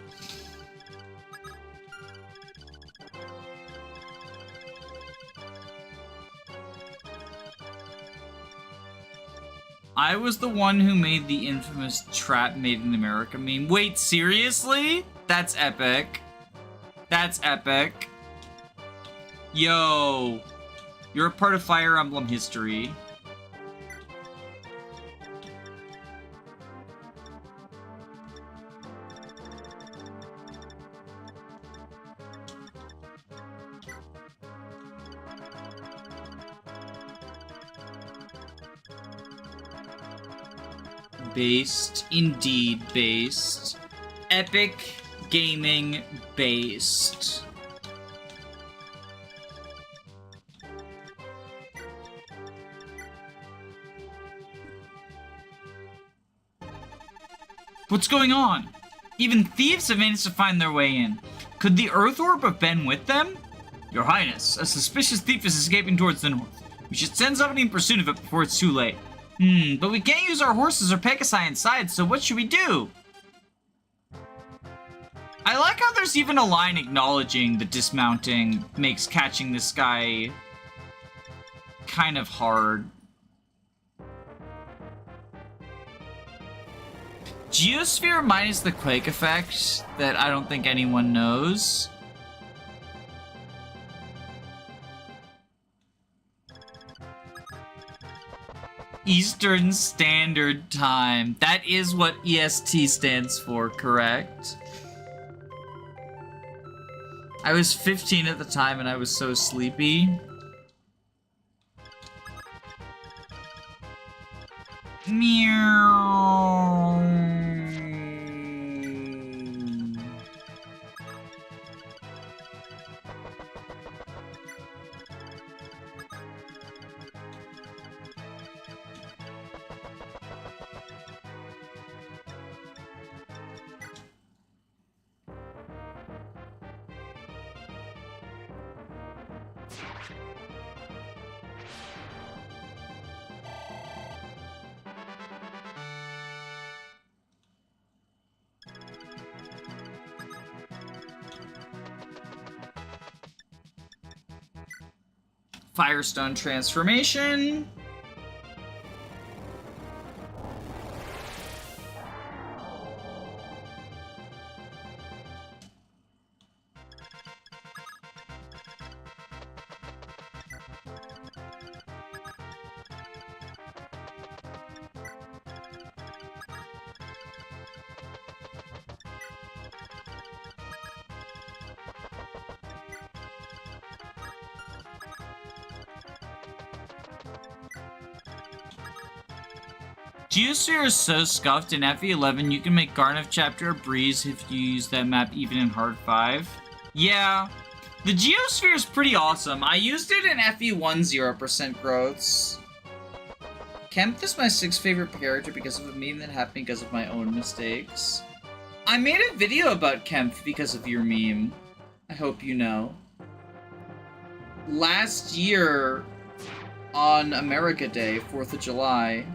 I was the one who made the infamous Trap Made in America meme. Wait, seriously? That's epic. That's epic. Yo. You're a part of Fire Emblem history. Based. Indeed based. Epic Gaming based. What's going on? Even thieves have managed to find their way in. Could the Earth Orb have been with them? Your Highness, a suspicious thief is escaping towards the north. We should send somebody in pursuit of it before it's too late. But we can't use our horses or Pegasi inside, so what should we do? I like how there's even a line acknowledging the dismounting makes catching this guy kind of hard. Geosphere minus the quake effect that I don't think anyone knows. Eastern Standard Time. That is what EST stands for, correct? I was 15 at the time and I was so sleepy. Meow. Firestone transformation. Geosphere is so scuffed in FE11 you can make Garnov Chapter a breeze if you use that map even in Hard 5. Yeah, the Geosphere is pretty awesome. I used it in FE1 0% growths. Kemp is my 6th favorite character because of a meme that happened because of my own mistakes. I made a video about Kemp because of your meme. I hope you know. Last year on America Day, 4th of July,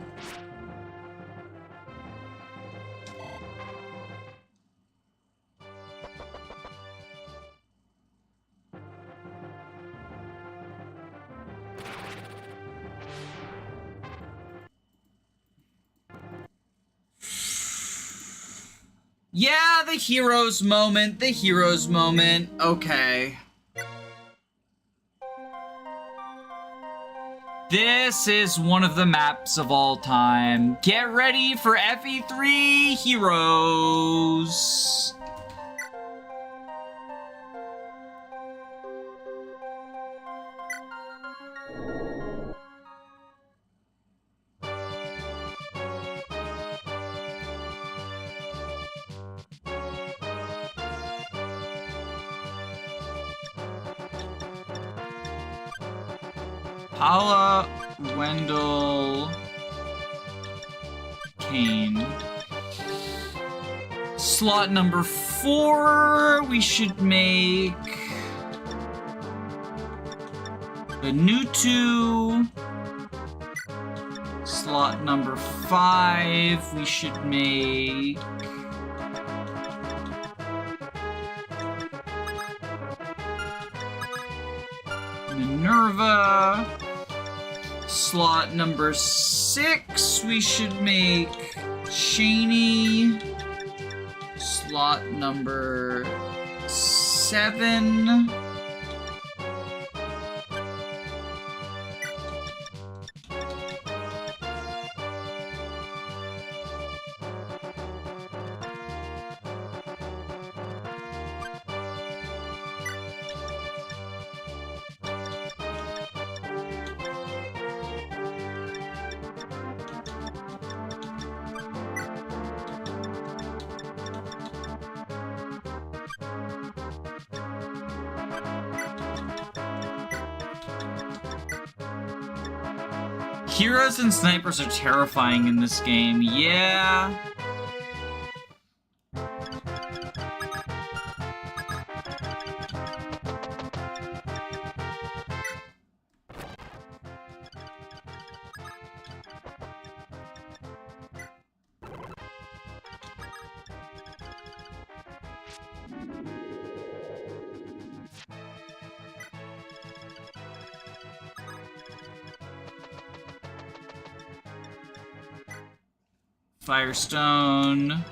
yeah, the heroes moment, okay. This is one of the maps of all time. Get ready for FE3 Heroes. Paula, Wendell, Kane. Slot number 4, we should make the Newtwo. Slot number 5, we should make Minerva. Slot number 6, we should make Shiny. Slot number 7. Heroes and snipers are terrifying in this game, yeah. Firestone.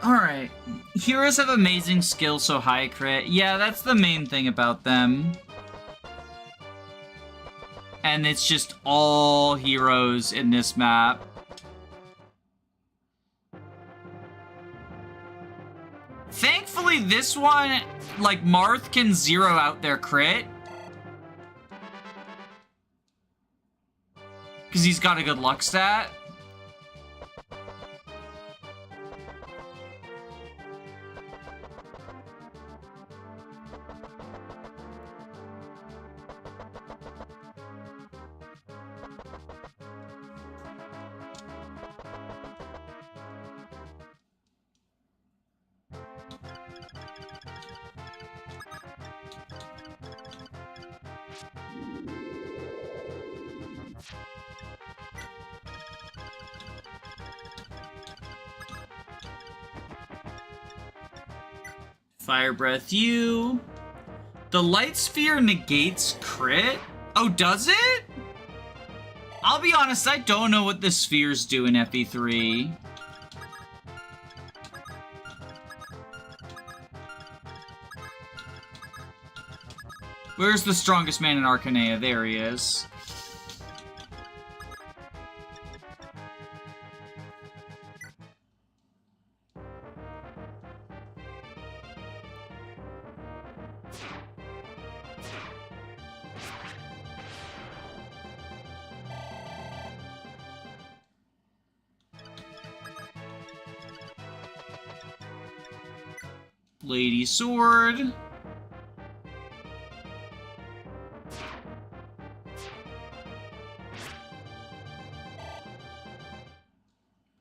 Alright. Heroes have amazing skill, so high crit. Yeah, that's the main thing about them. And it's just all heroes in this map. Thankfully, this one, like, Marth can zero out their crit. Because he's got a good luck stat. Fire Breath you. The Light Sphere negates crit? Oh, does it? I'll be honest, I don't know what the spheres do in FE3. Where's the strongest man in Arcanea? There he is. Lady Sword.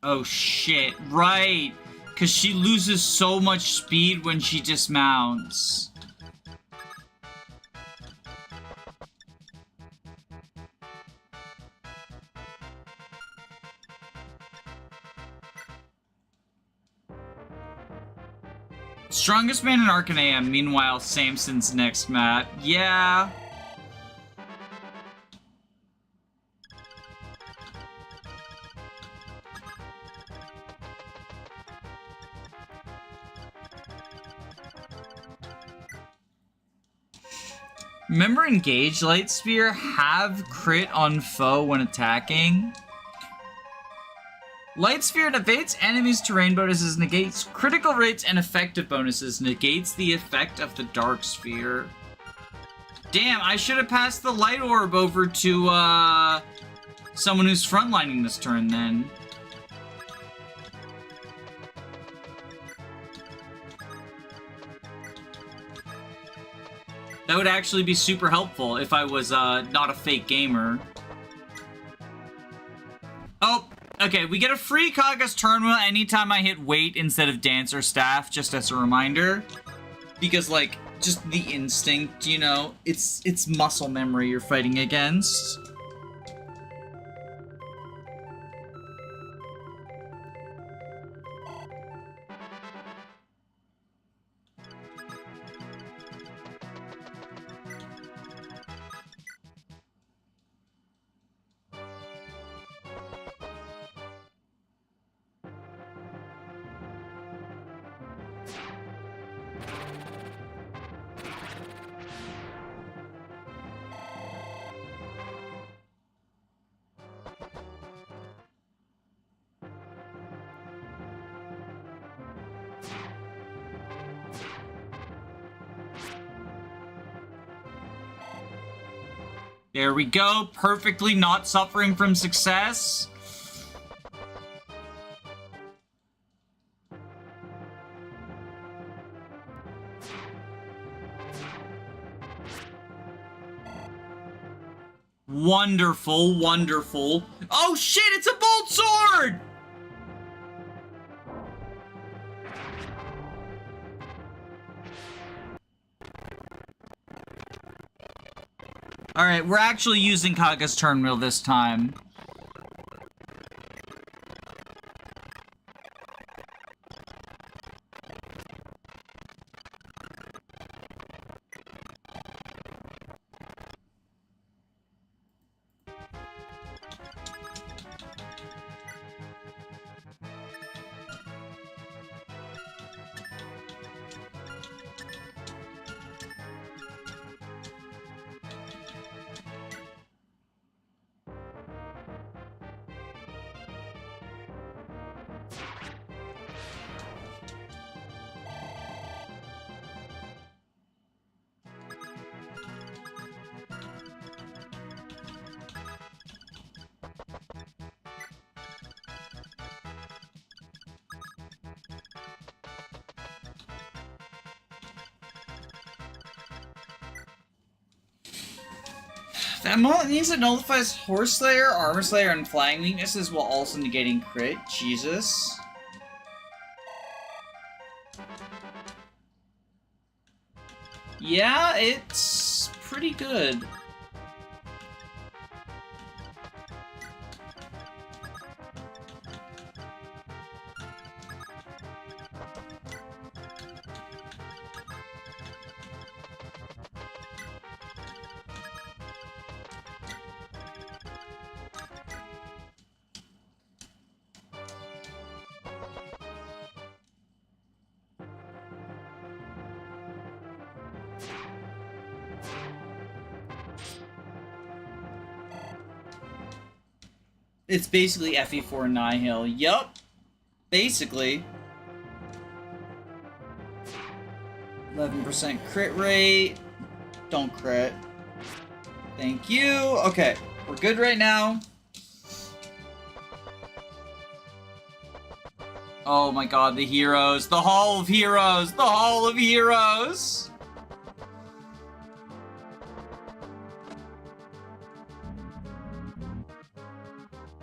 Oh shit, right. Because she loses so much speed when she dismounts. Strongest man in Arcanea, meanwhile, Samson's next map. Yeah. Remember Engage Light Spear? Have crit on foe when attacking. Light Spear evades enemies' terrain bonuses, negates critical rates and effective bonuses, negates the effect of the Dark Sphere. Damn, I should have passed the Light Orb over to, someone who's frontlining this turn, then. That would actually be super helpful if I was, not a fake gamer. Oh, okay, we get a free Kagha's Turnwheel anytime I hit Weight instead of Dance or Staff, just as a reminder. Because, like, just the instinct, you know? It's muscle memory you're fighting against. There we go, perfectly not suffering from success. Wonderful, wonderful. Oh shit, it's a bolt sword! Alright, we're actually using Kagha's Turnwheel this time. That means it nullifies Horse Slayer, Armor Slayer, and Flying weaknesses while also negating crit. Jesus. Yeah, it's pretty good. It's basically FE4 Nihil. Yup. Basically. 11% crit rate. Don't crit. Thank you. Okay, we're good right now. Oh my god, the heroes. The Hall of Heroes. The Hall of Heroes.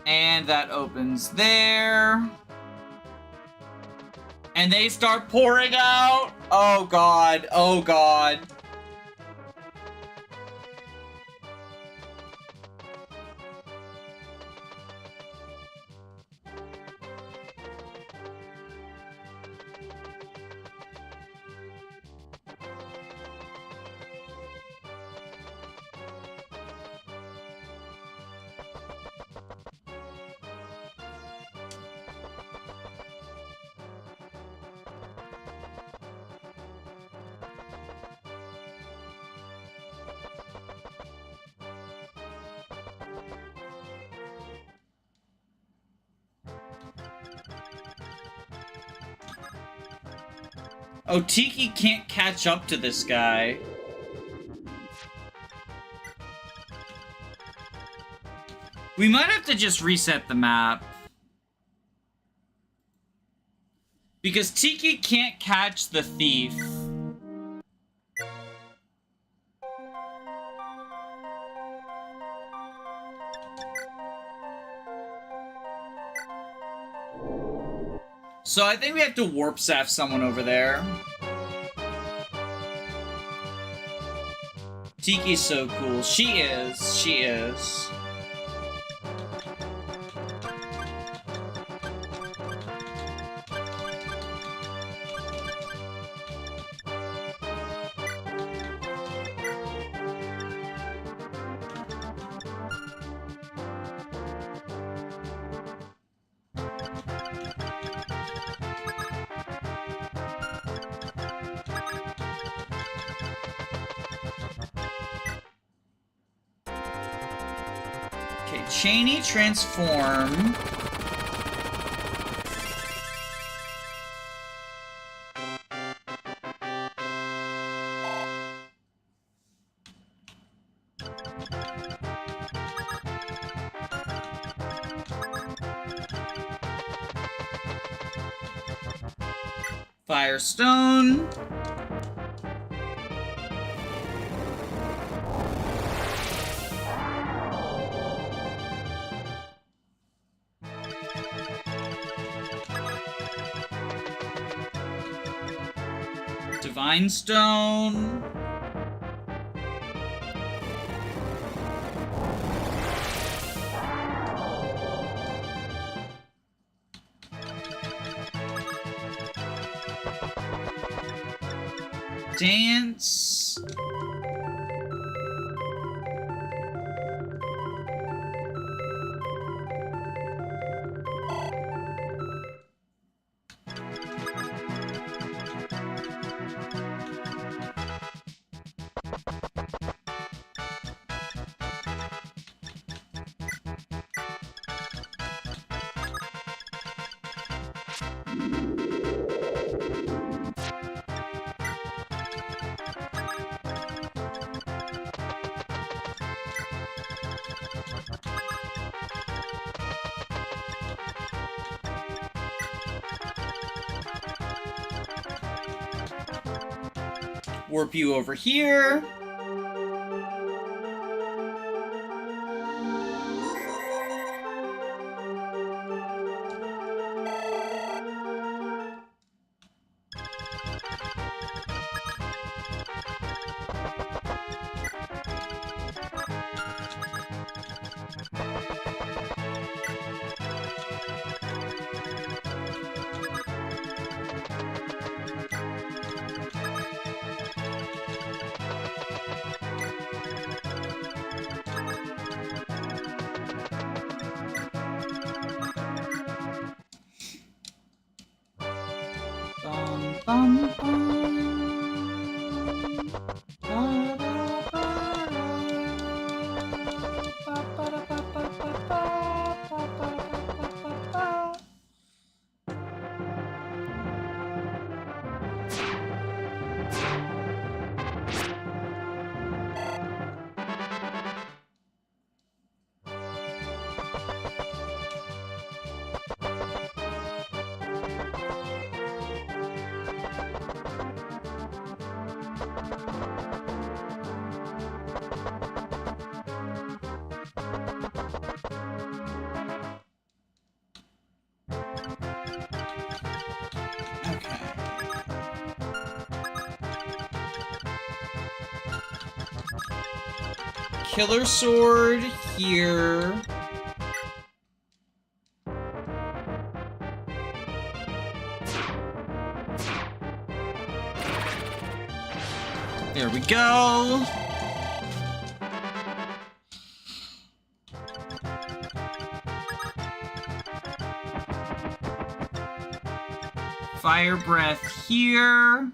And that opens there. And they start pouring out. Oh god. Oh god. Oh, Tiki can't catch up to this guy. We might have to just reset the map. Because Tiki can't catch the thief. So I think we have to warp Saf someone over there. Tiki's so cool. She is. She is. Okay, Cheney transform. Firestone. Divine Stone. Dance. Warp you over here. Bum, bum. Da, da, ba, da. Ba, ba, da, ba, ba, ba, ba. Ba, ba, da, ba, ba, ba, ba. Killer Sword here. There we go. Fire Breath here.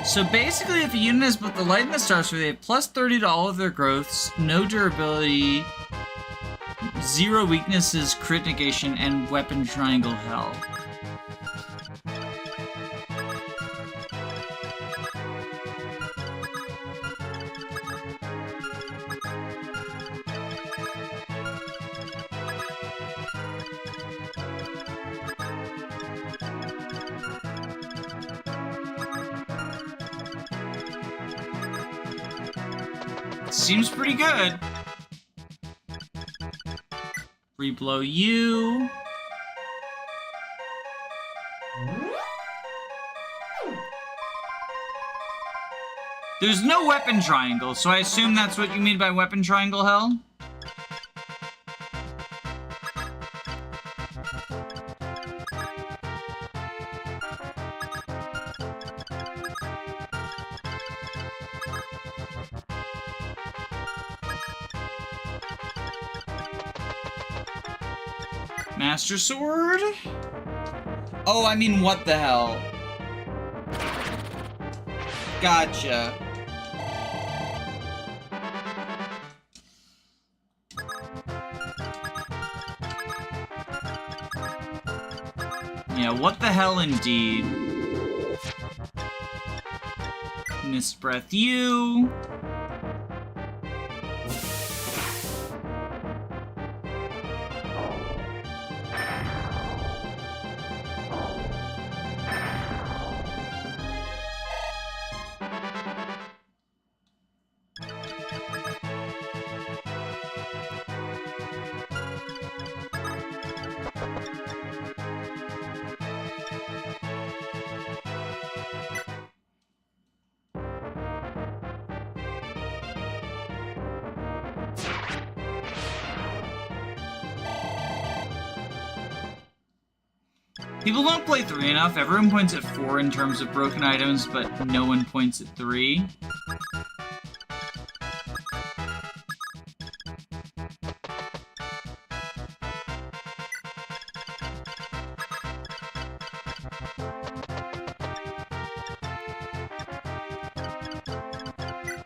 So basically, if a unit has both the Light and the Star Sword, they have plus 30 to all of their growths, no durability, 0 weaknesses, crit negation, and weapon triangle hell. Seems pretty good. Reblow you. There's no weapon triangle, so I assume that's what you mean by weapon triangle hell? Master Sword? Oh, I mean, what the hell? Gotcha. Yeah, what the hell indeed. Mist Breath you. People don't play 3 enough. Everyone points at 4 in terms of broken items, but no one points at 3.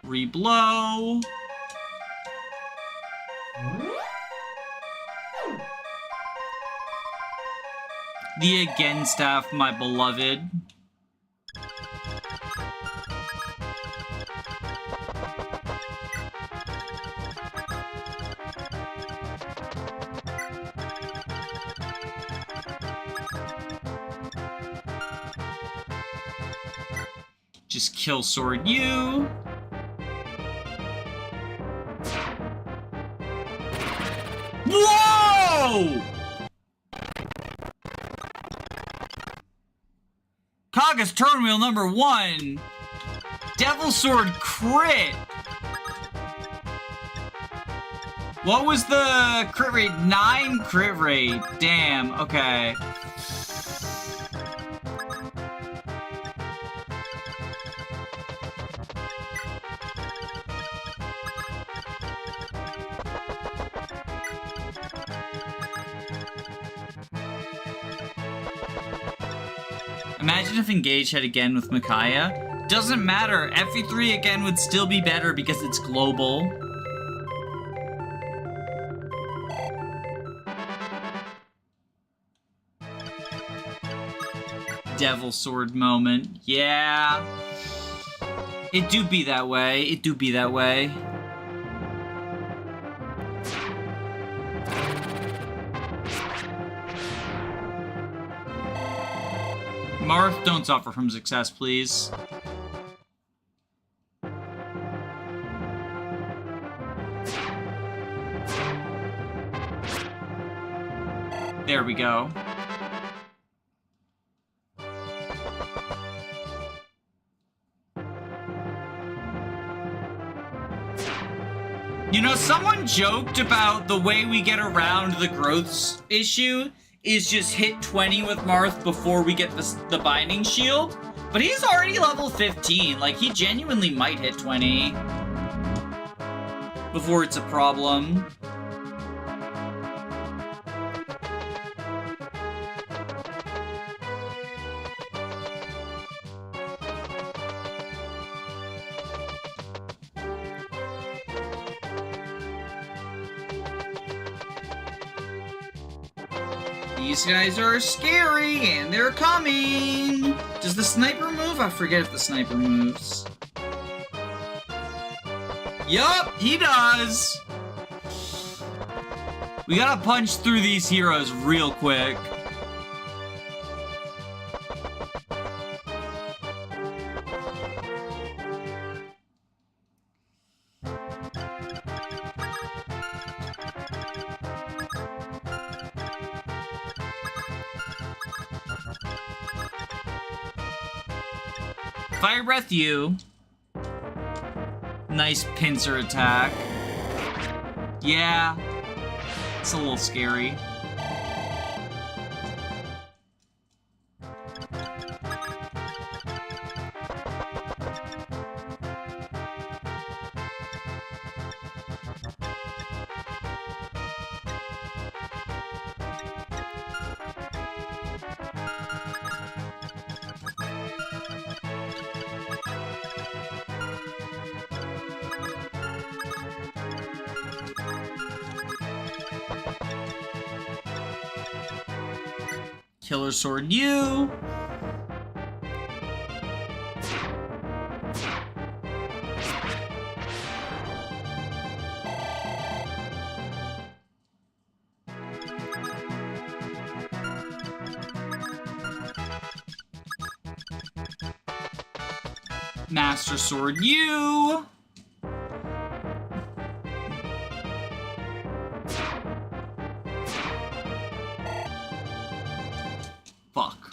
Reblow. The Again Staff, my beloved. Just kill Sword you. Whoa! Kagha's turn wheel number 1. Devil Sword crit. What was the crit rate? 9 crit rate. Damn, okay. Imagine if Engage had again with Micaiah. Doesn't matter. FE3 again would still be better because it's global. Devil Sword moment. Yeah. It do be that way. It do be that way. Marth, don't suffer from success, please. There we go. You know, someone joked about the way we get around the growths issue is just hit 20 with Marth before we get the Binding Shield. But he's already level 15. Like, he genuinely might hit 20 before it's a problem. These guys are scary, and they're coming! Does the sniper move? I forget if the sniper moves. Yup, he does! We gotta punch through these heroes real quick. Fire Breath you. Nice pincer attack. Yeah. It's a little scary. Killer Sword you. Master Sword you. Fuck.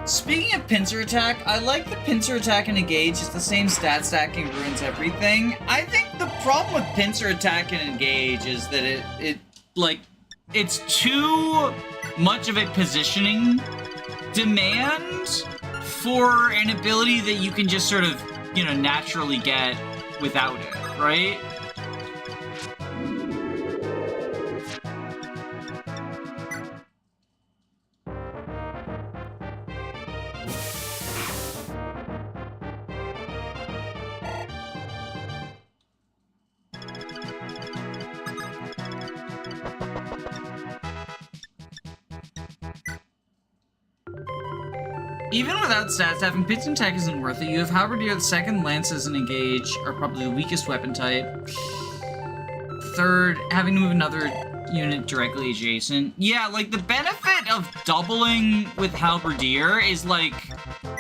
Speaking of pincer attack, I like the pincer attack and engage. It's the same stat stacking, ruins everything. I think the problem with pincer attack and engage is that it's too much of a positioning demand for an ability that you can just sort of, you know, naturally get without it, right? Even without stats, having pincer attack isn't worth it. You have Halberdier the second, lances and engage are probably the weakest weapon type. Third, having to move another unit directly adjacent. Yeah, like the benefit of doubling with Halberdier is like,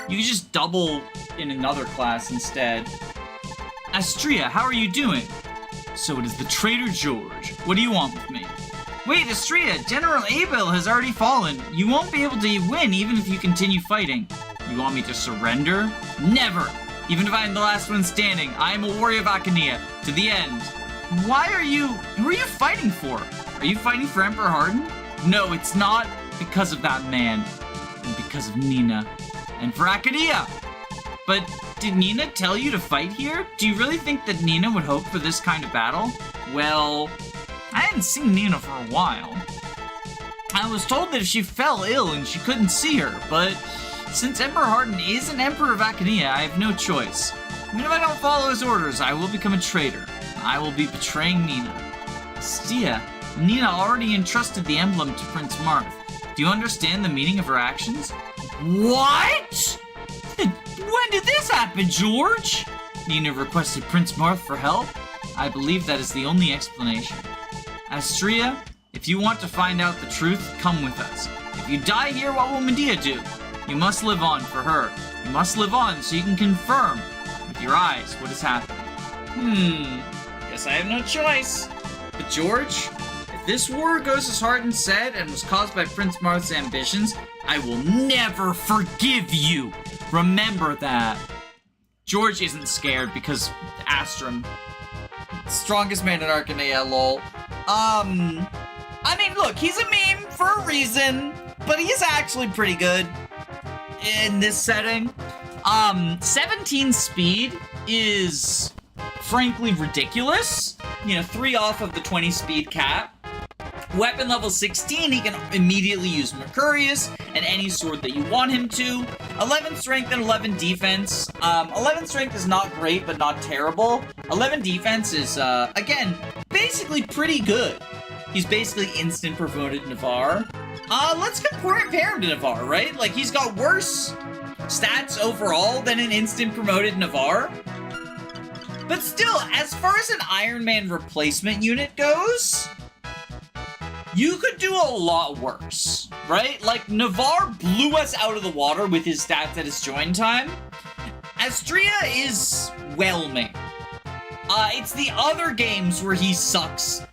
you can just double in another class instead. Astria, how are you doing? So it is the traitor George. What do you want with me? Wait, Astria, General Abel has already fallen. You won't be able to win even if you continue fighting. You want me to surrender? Never! Even if I'm the last one standing, I am a warrior of Akania, to the end. Who are you fighting for? Are you fighting for Emperor Hardin? No, it's not because of that man. And because of Nina. And for Akania! But did Nina tell you to fight here? Do you really think that Nina would hope for this kind of battle? Well, I hadn't seen Nina for a while. I was told that if she fell ill and she couldn't see her, but since Emperor Hardin is an Emperor of Akania, I have no choice. Even if I don't follow his orders, I will become a traitor. I will be betraying Nina. Stia, Nina already entrusted the emblem to Prince Marth. Do you understand the meaning of her actions? What? When did this happen, George? Nina requested Prince Marth for help? I believe that is the only explanation. Astria, if you want to find out the truth, come with us. If you die here, what will Medea do? You must live on for her. You must live on so you can confirm with your eyes what is happening. Guess I have no choice. But George, if this war goes as Hardin said and was caused by Prince Marth's ambitions, I will never forgive you. Remember that. George isn't scared because Astrum. Strongest man in Arcanea, lol. I mean, look, he's a meme for a reason, but he's actually pretty good in this setting. 17 speed is frankly ridiculous. You know, 3 off of the 20 speed cap. Weapon level 16, he can immediately use Mercurius and any sword that you want him to. 11 strength and 11 defense. 11 strength is not great, but not terrible. 11 defense is, again, basically pretty good. He's basically instant promoted Navarre. Let's compare him to Navarre, right? Like, he's got worse stats overall than an instant promoted Navarre. But still, as far as an Iron Man replacement unit goes, you could do a lot worse, right? Like, Navarre blew us out of the water with his stats at his join time. Astria is whelming. It's the other games where he sucks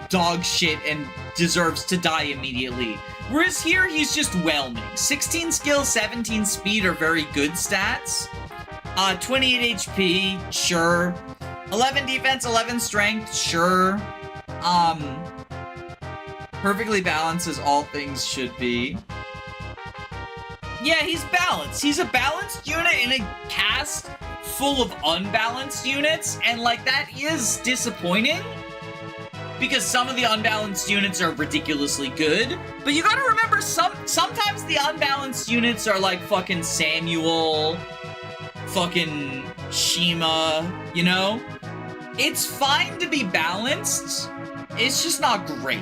dog shit and deserves to die immediately. Whereas here, he's just whelming. 16 skill, 17 speed are very good stats. 28 HP, sure. 11 defense, 11 strength, sure. Perfectly balanced as all things should be. Yeah, he's balanced. He's a balanced unit in a cast full of unbalanced units, and like, that is disappointing. Because some of the unbalanced units are ridiculously good, but you gotta remember, sometimes the unbalanced units are like fucking Samuel, fucking Shima, you know? It's fine to be balanced, it's just not great.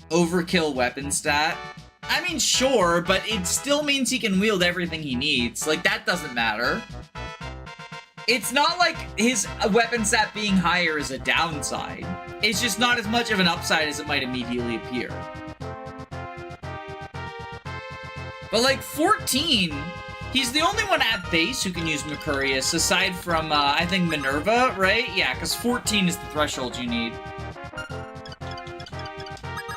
Overkill weapon stat. I mean, sure, but it still means he can wield everything he needs. Like, that doesn't matter. It's not like his weapon stat being higher is a downside. It's just not as much of an upside as it might immediately appear. But like 14, he's the only one at base who can use Mercurius, aside from, I think Minerva, right? Yeah, because 14 is the threshold you need.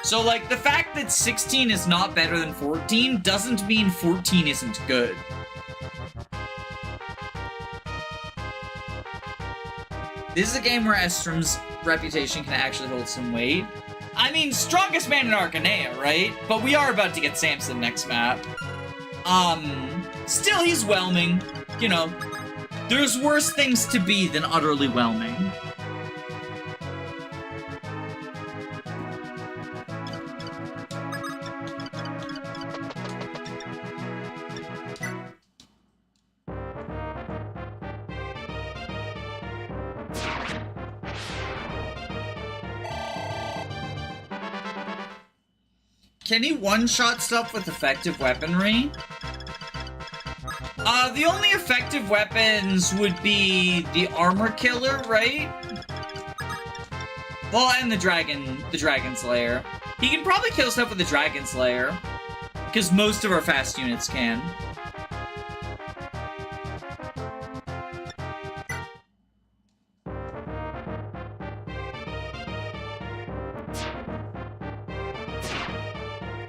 So like, the fact that 16 is not better than 14 doesn't mean 14 isn't good. This is a game where Estrom's reputation can actually hold some weight. I mean, strongest man in Arcanea, right? But we are about to get Samson next map. Still, he's whelming. You know, there's worse things to be than utterly whelming. Can he one-shot stuff with effective weaponry? The only effective weapons would be the armor killer, right? Well, and the Dragon Slayer. He can probably kill stuff with the Dragon Slayer, because most of our fast units can.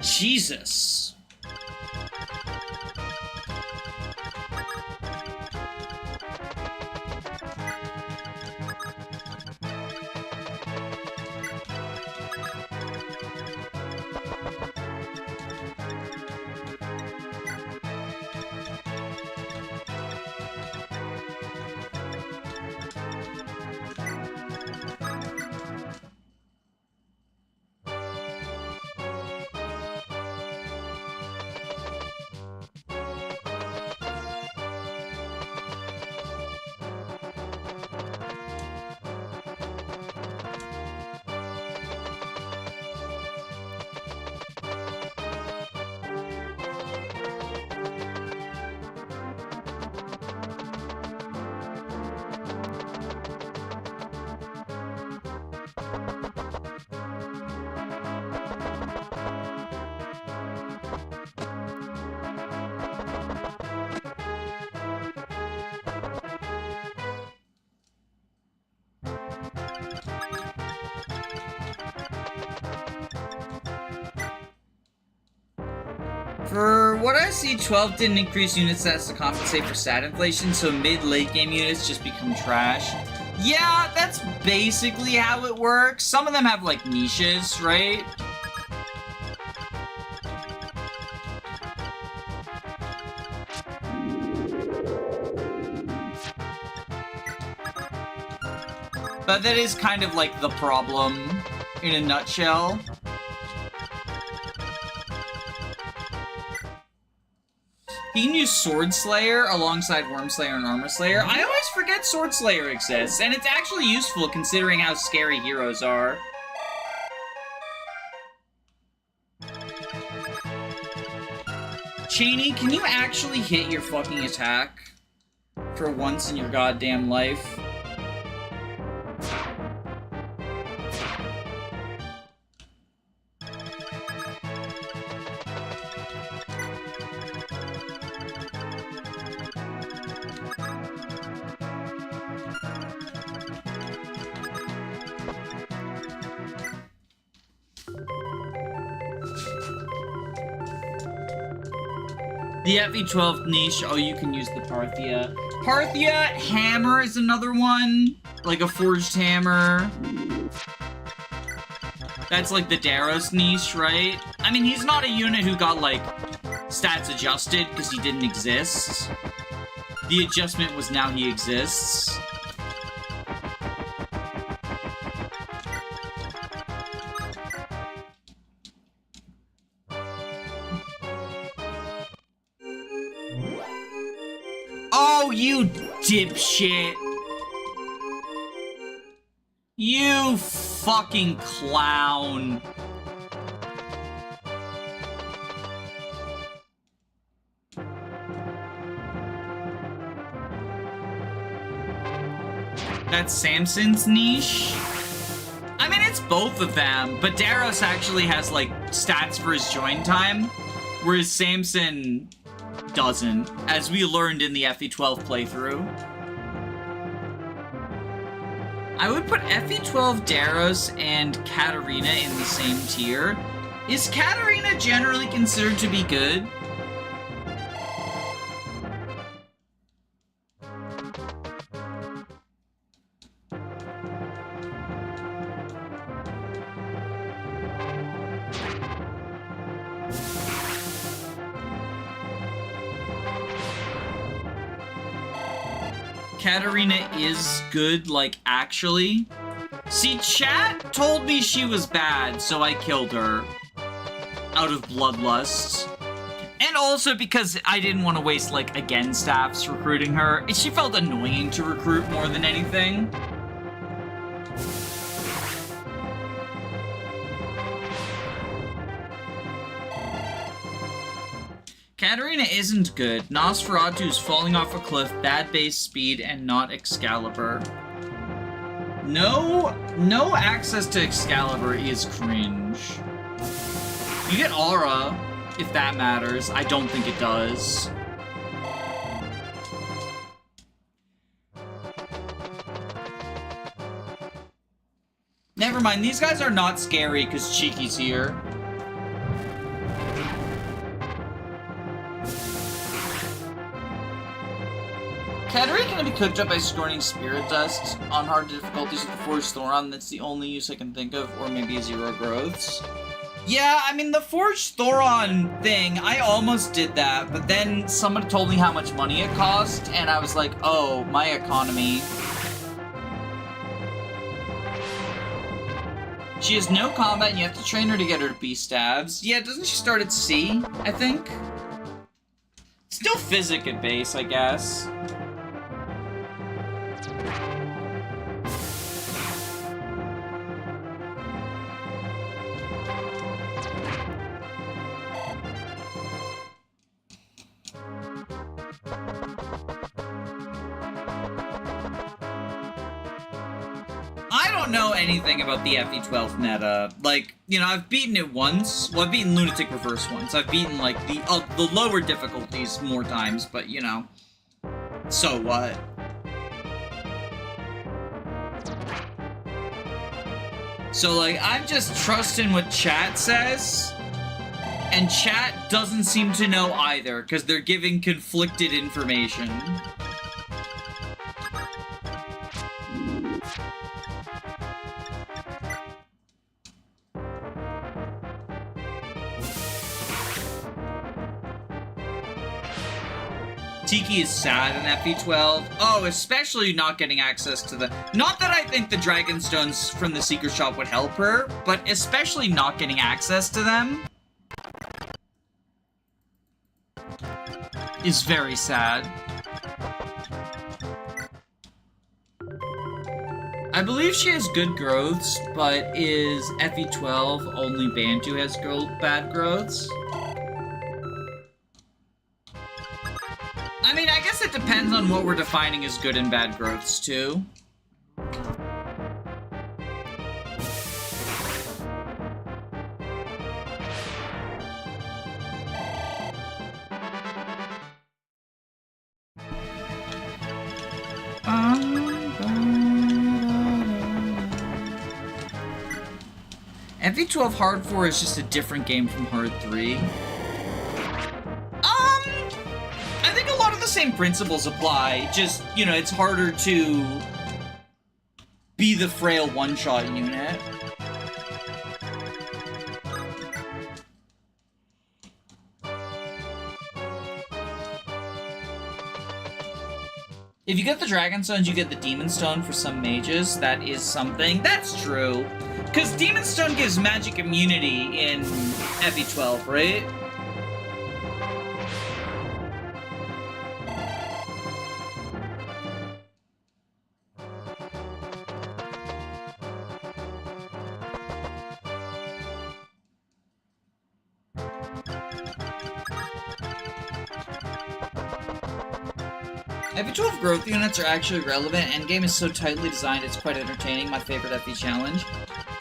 Jesus. For what I see, 12 didn't increase unit stats to compensate for stat inflation, so mid-late game units just become trash. Yeah, that's basically how it works. Some of them have, like, niches, right? But that is kind of, like, the problem in a nutshell. You can use Sword Slayer alongside Worm Slayer and Armor Slayer. I always forget Sword Slayer exists, and it's actually useful considering how scary heroes are. Cheney, can you actually hit your fucking attack for once in your goddamn life? The FE12 niche, oh, you can use the Parthia. Parthia Hammer is another one, like a forged hammer. That's like the Daros niche, right? I mean, he's not a unit who got, like, stats adjusted because he didn't exist. The adjustment was now he exists. Oh, you dipshit. You fucking clown. That's Samson's niche? I mean, it's both of them, but Daros actually has, like, stats for his join time, whereas Samson doesn't, as we learned in the FE12 playthrough. I would put FE12, Daros, and Katarina in the same tier. Is Katarina generally considered to be good? Katarina is good, like, actually. See, chat told me she was bad, so I killed her. Out of bloodlust. And also because I didn't want to waste, like, again staffs recruiting her. She felt annoying to recruit more than anything. Katarina isn't good. Nosferatu's falling off a cliff, bad base speed, and not Excalibur. No access to Excalibur is cringe. You get Aura, if that matters. I don't think it does. Never mind, these guys are not scary because Cheeky's here. Katarina can be cooked up by scorning Spirit Dust on hard difficulties with the Forged Thoron. That's the only use I can think of, or maybe Zero Growths. Yeah, I mean, the Forged Thoron thing, I almost did that, but then someone told me how much money it cost, and I was like, oh, my economy. She has no combat, and you have to train her to get her to B stabs. Yeah, doesn't she start at C, I think? Still Physic at base, I guess. I don't know anything about the FE12 meta. Like, you know, I've beaten it once. Well, I've beaten Lunatic Reverse once. I've beaten, like, the lower difficulties more times, but, you know. So what? So, like, I'm just trusting what chat says. And chat doesn't seem to know either, because they're giving conflicted information. Tiki is sad in FE12. Oh, especially not getting access to the... Not that I think the Dragonstones from the Secret Shop would help her, but especially not getting access to them is very sad. I believe she has good growths, but is FE12 only Bantu has bad growths? I mean, I guess it depends on what we're defining as good and bad growths, too. FE12 Hard 4 is just a different game from Hard 3. I think a lot of the same principles apply, just, you know, it's harder to be the frail one-shot unit. If you get the Dragon Stones, you get the Demon Stone for some mages. That is something. That's true. Because Demon Stone gives magic immunity in FE12, right? FE12 growth units are actually relevant. Endgame is so tightly designed, it's quite entertaining. My favorite FE challenge.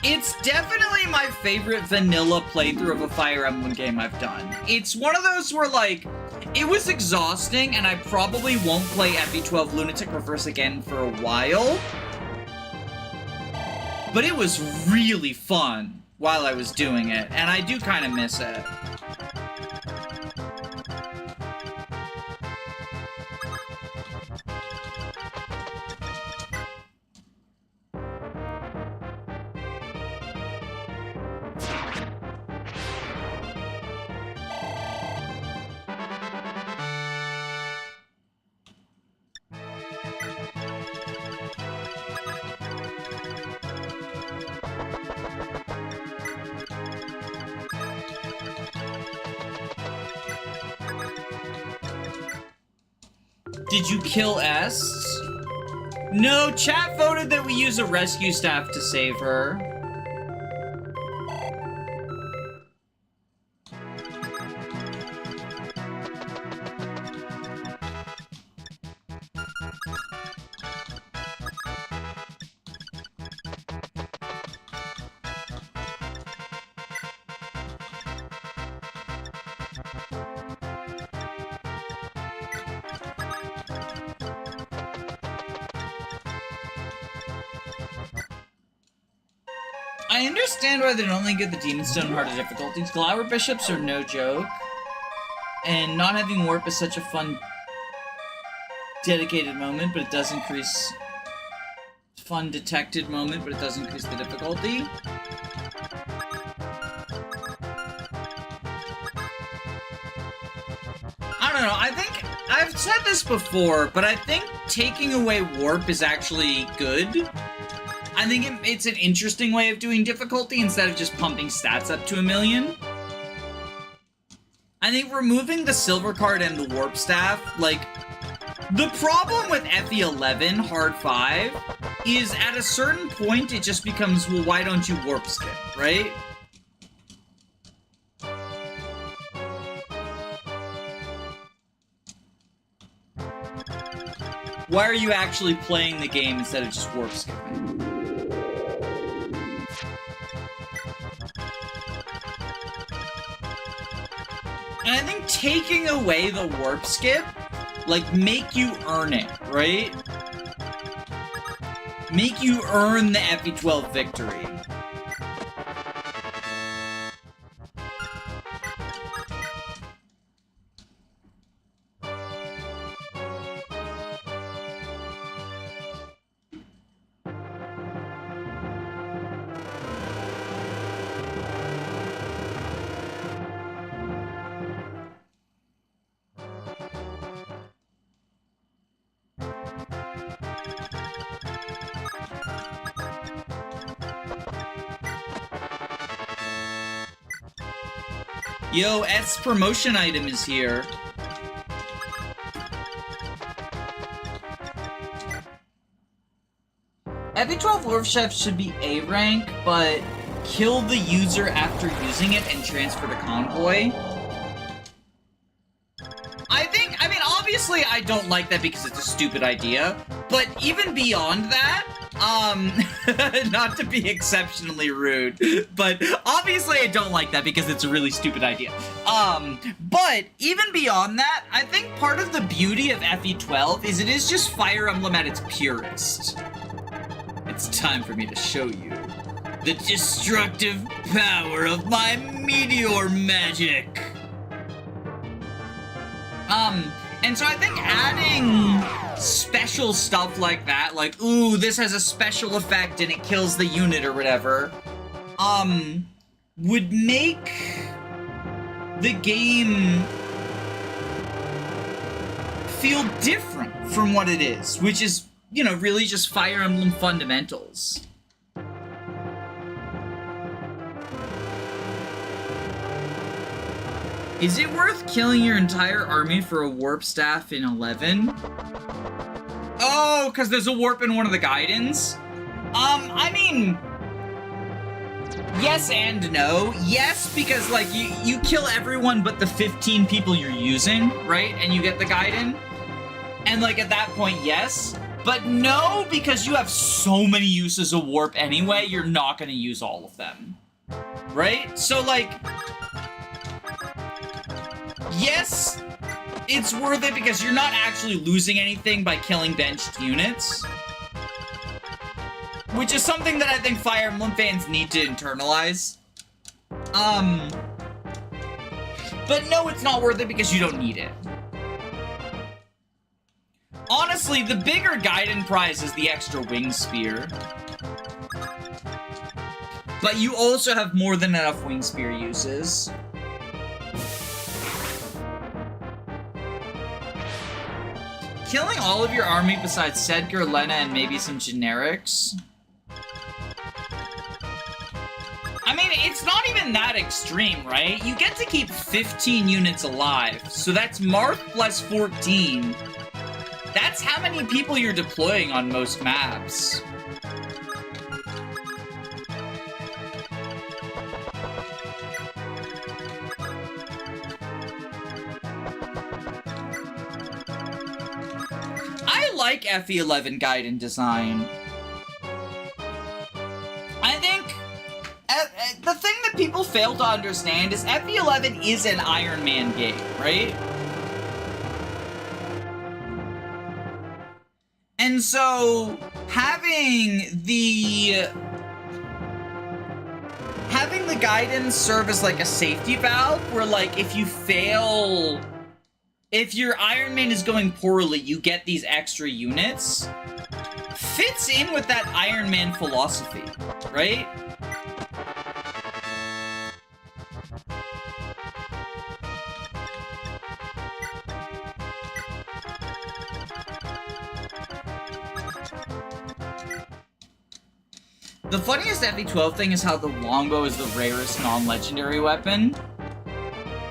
It's definitely my favorite vanilla playthrough of a Fire Emblem game I've done. It's one of those where, like, it was exhausting, and I probably won't play FE12 Lunatic Reverse again for a while. But it was really fun while I was doing it, and I do kind of miss it. Did you kill S? No, chat voted that we use a rescue staff to save her. I understand why they don't only give the Demon Stone harder difficulties. Glower Bishops are no joke. And not having Warp is such a fun, dedicated moment, but it does increase... Fun, detected moment, but it does increase the difficulty. I don't know, I think... I've said this before, but I think taking away Warp is actually good. I think it's an interesting way of doing difficulty instead of just pumping stats up to 1,000,000. I think removing the silver card and the warp staff, like, the problem with FE11 Hard 5 is at a certain point it just becomes, well, why don't you warp skip, right? Why are you actually playing the game instead of just warp skipping? And I think taking away the warp skip, like, make you earn it, right? Make you earn the FE12 victory. Yo, S promotion item is here. FE12 Orb Chef should be A rank, but kill the user after using it and transfer to Convoy. I mean, obviously I don't like that because it's a stupid idea, but even beyond that, not to be exceptionally rude, but obviously I don't like that because it's a really stupid idea. But even beyond that, I think part of the beauty of FE12 is it is just Fire Emblem at its purest. It's time for me to show you the destructive power of my meteor magic. And so I think adding special stuff like that, like, ooh, this has a special effect and it kills the unit or whatever, would make the game feel different from what it is, which is, you know, really just Fire Emblem fundamentals. Is it worth killing your entire army for a warp staff in 11? Oh, because there's a warp in one of the Gaidens? I mean, yes and no. Yes, because, like, you kill everyone but the 15 people you're using, right? And you get the Gaiden. And, like, at that point, yes. But no, because you have so many uses of warp anyway, you're not going to use all of them. Right? So, like, yes, it's worth it because you're not actually losing anything by killing benched units. Which is something that I think Fire Emblem fans need to internalize. But no, it's not worth it because you don't need it. Honestly, the bigger Gaiden prize is the extra wing spear. But you also have more than enough wing spear uses. Killing all of your army besides Sedgar, Lena, and maybe some generics. I mean, it's not even that extreme, right? You get to keep 15 units alive, so that's Marth plus 14. That's how many people you're deploying on most maps. I like FE11 Gaiden design. I think the thing that people fail to understand is FE11 is an Iron Man game, right? And so, having the Gaiden serve as like a safety valve, where like if you fail, if your Iron Man is going poorly, you get these extra units, fits in with that Iron Man philosophy, right? The funniest FE12 thing is how the longbow is the rarest non-legendary weapon.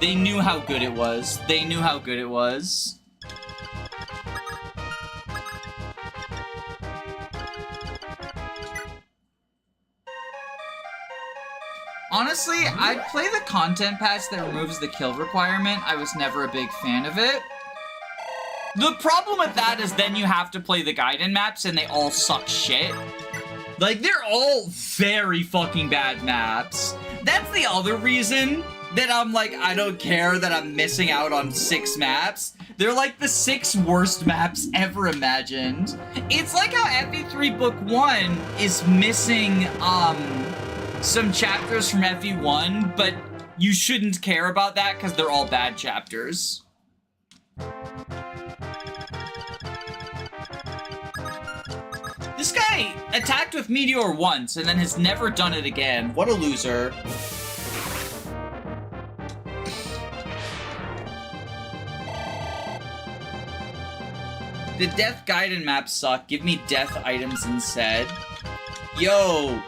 They knew how good it was. They knew how good it was. Honestly, I'd play the content patch that removes the kill requirement. I was never a big fan of it. The problem with that is then you have to play the Gaiden maps and they all suck shit. Like, they're all very fucking bad maps. That's the other reason that I'm like, I don't care that I'm missing out on 6 maps. They're like the 6 worst maps ever imagined. It's like how FE3 Book 1 is missing, some chapters from FE1, but you shouldn't care about that because they're all bad chapters. This guy attacked with Meteor once and then has never done it again. What a loser. The Death Gaiden maps suck. Give me death items instead. Yo,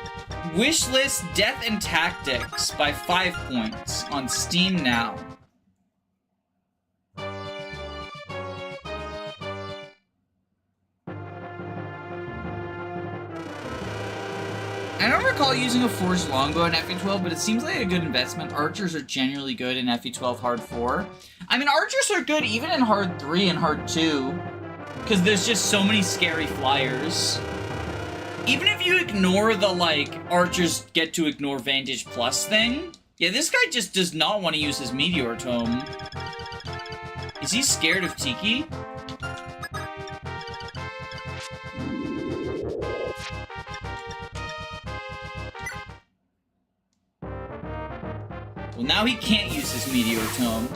Wishlist Death and Tactics by 5 points on Steam now. I don't recall using a forged longbow in FE12, but it seems like a good investment. Archers are generally good in FE12 Hard 4. I mean, archers are good even in Hard 3 and Hard 2, because there's just so many scary flyers. Even if you ignore the, like, archers get to ignore Vantage Plus thing, yeah, this guy just does not want to use his Meteor Tome. Is he scared of Tiki? Well, now he can't use his Meteor Tome.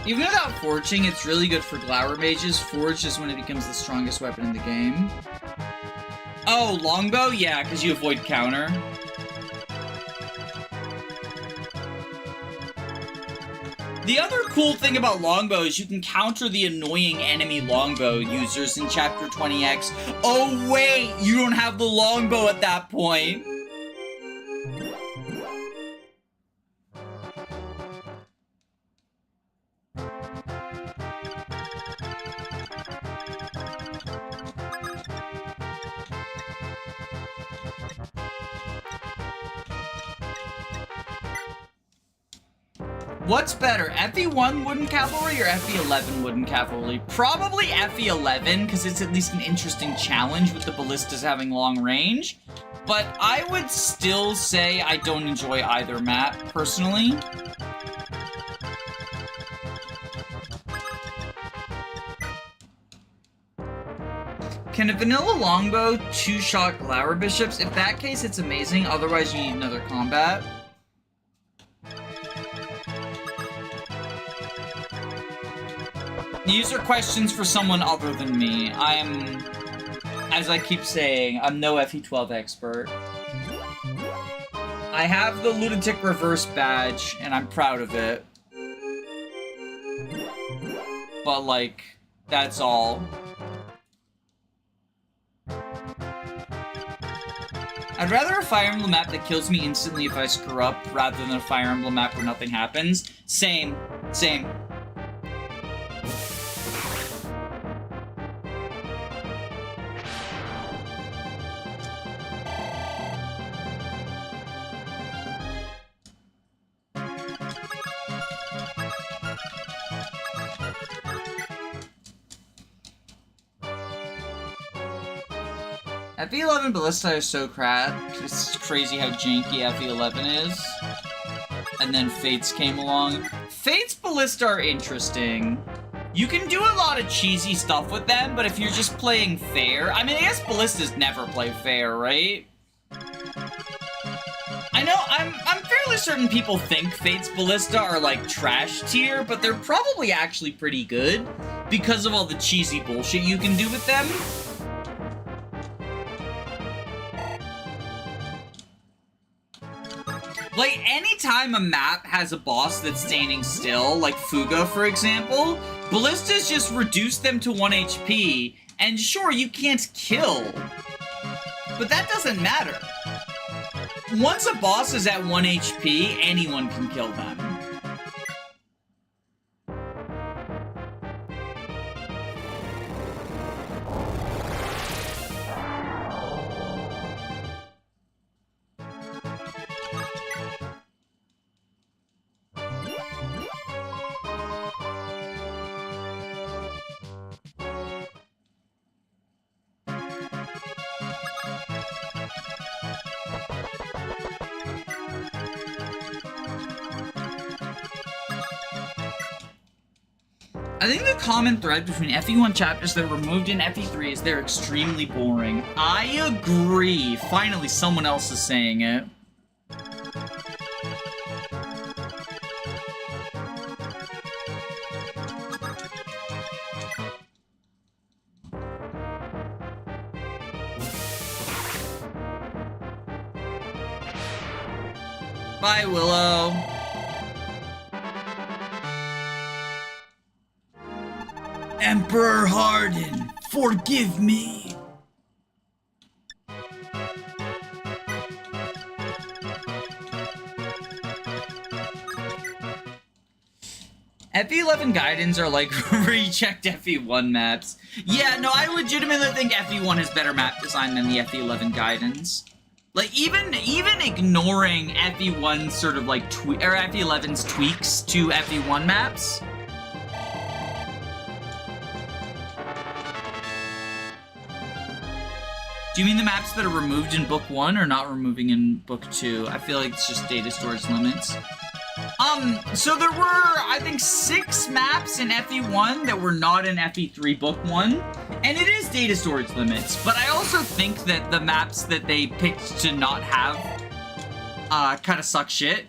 Even without forging, it's really good for Glower Mages. Forged is when it becomes the strongest weapon in the game. Oh, longbow? Yeah, because you avoid counter. The other cool thing about longbow is you can counter the annoying enemy longbow users in Chapter 20X. Oh wait, you don't have the longbow at that point. What's better, FE1 Wooden Cavalry or FE11 Wooden Cavalry? Probably FE11, because it's at least an interesting challenge with the ballistas having long range. But I would still say I don't enjoy either map, personally. Can a vanilla longbow two-shot Glower Bishops? If that case, it's amazing. Otherwise, you need another combat. These are questions for someone other than me. I'm, as I keep saying, I'm no FE12 expert. I have the Lunatic Reverse badge, and I'm proud of it. But, like, that's all. I'd rather a Fire Emblem map that kills me instantly if I screw up, rather than a Fire Emblem map where nothing happens. Same. Same. FE11 Ballista is so crap. It's crazy how janky FE11 is. And then Fates came along. Fates Ballista are interesting. You can do a lot of cheesy stuff with them, but if you're just playing fair... I mean, I guess Ballistas never play fair, right? I know, I'm fairly certain people think Fates Ballista are, like, trash tier, but they're probably actually pretty good because of all the cheesy bullshit you can do with them. Like, anytime a map has a boss that's standing still, like Fuga, for example, Ballistas just reduce them to 1 HP, and sure, you can't kill, but that doesn't matter. Once a boss is at 1 HP, anyone can kill them. I think the common thread between FE1 chapters that were removed in FE3 is they're extremely boring. I agree. Finally, someone else is saying it. Bye, Willow. Emperor Hardin, forgive me. FE11 Gaidens are like rechecked FE1 maps. Yeah, no, I legitimately think FE1 has better map design than the FE11 Gaidens. Like, even ignoring FE1's sort of like or FE11's tweaks to FE1 maps. Do you mean the maps that are removed in Book 1 or not removing in Book 2? I feel like it's just data storage limits. So there were, I think, 6 maps in FE1 that were not in FE3 Book 1, and it is data storage limits, but I also think that the maps that they picked to not have, kind of suck shit.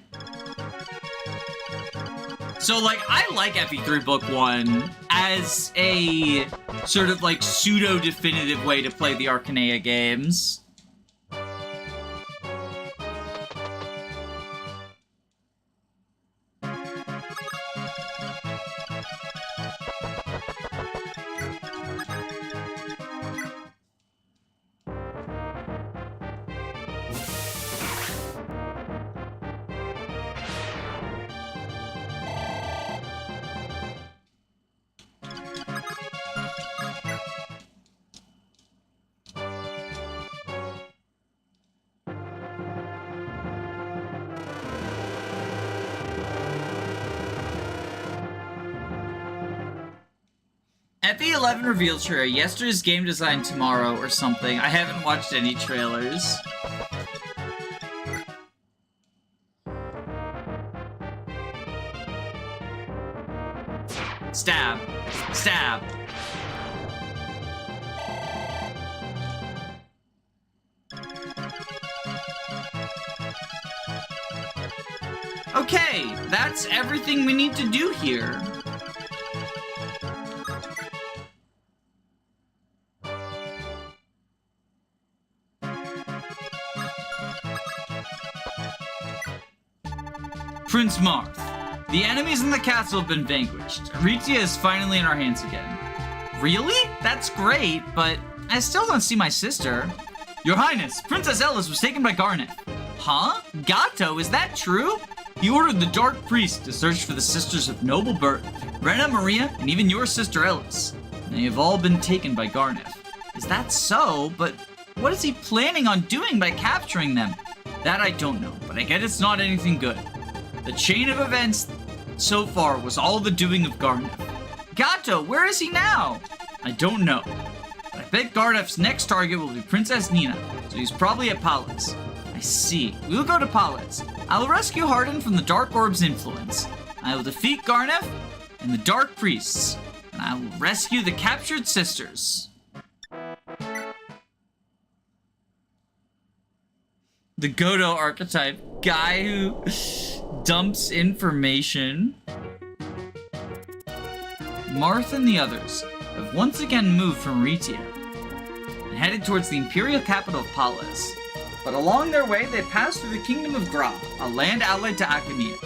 So, like, I like FE3 Book 1 as a sort of, like, pseudo-definitive way to play the Arcanea games. FE11 reveal trailer, yesterday's game design tomorrow or something. I haven't watched any trailers. Stab. Stab. Okay, that's everything we need to do here. Prince Marth. The enemies in the castle have been vanquished. Aritia is finally in our hands again. Really? That's great, but I still don't see my sister. Your Highness, Princess Ellis was taken by Garnet. Huh? Gato, is that true? He ordered the Dark Priest to search for the sisters of noble birth, Rena, Maria, and even your sister Ellis. They have all been taken by Garnet. Is that so? But what is he planning on doing by capturing them? That I don't know, but I get it's not anything good. The chain of events so far was all the doing of Garnet. Gato, where is he now? I don't know. But I bet Garneff's next target will be Princess Nina, so he's probably at Palas. I see. We'll go to Palas. I will rescue Hardin from the Dark Orb's influence. I will defeat Garneff and the Dark Priests, and I will rescue the captured sisters. The Godo archetype. Guy who dumps information. Marth and the others have once again moved from Aritia and headed towards the imperial capital of Palas. But along their way, they passed through the kingdom of Gra, a land allied to Achaemea.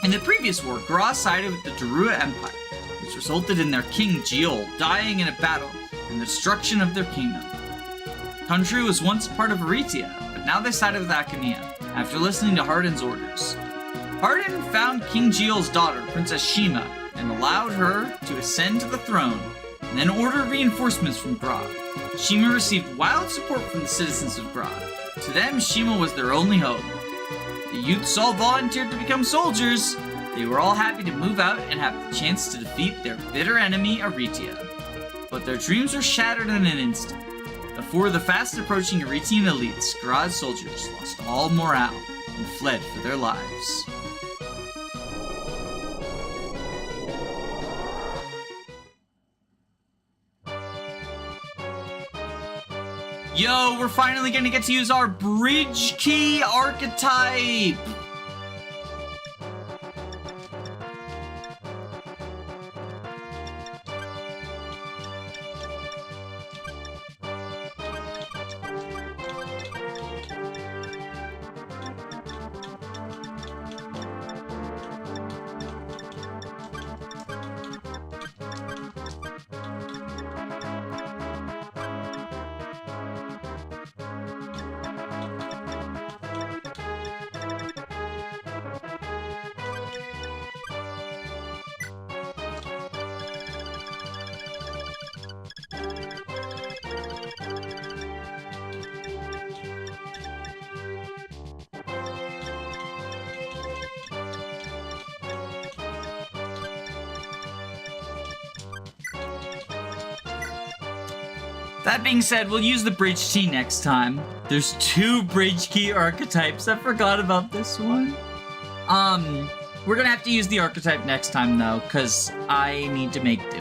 In the previous war, Gra sided with the Darua Empire, which resulted in their king Giol dying in a battle and the destruction of their kingdom. The country was once part of Aritia, but now they sided with Achaemea, after listening to Hardin's orders. Hardin found King Giol's daughter, Princess Shima, and allowed her to ascend to the throne, and then ordered reinforcements from Gra. Shima received wild support from the citizens of Gra. To them, Shima was their only hope. The youths all volunteered to become soldiers. They were all happy to move out and have the chance to defeat their bitter enemy, Aritia. But their dreams were shattered in an instant. Before the fast-approaching Aritian elites, Gra's soldiers lost all morale and fled for their lives. Yo, we're finally gonna get to use our bridge key archetype! That being said, we'll use the bridge key next time. There's 2 bridge key archetypes. I forgot about this one. We're gonna have to use the archetype next time, though, because I need to make do.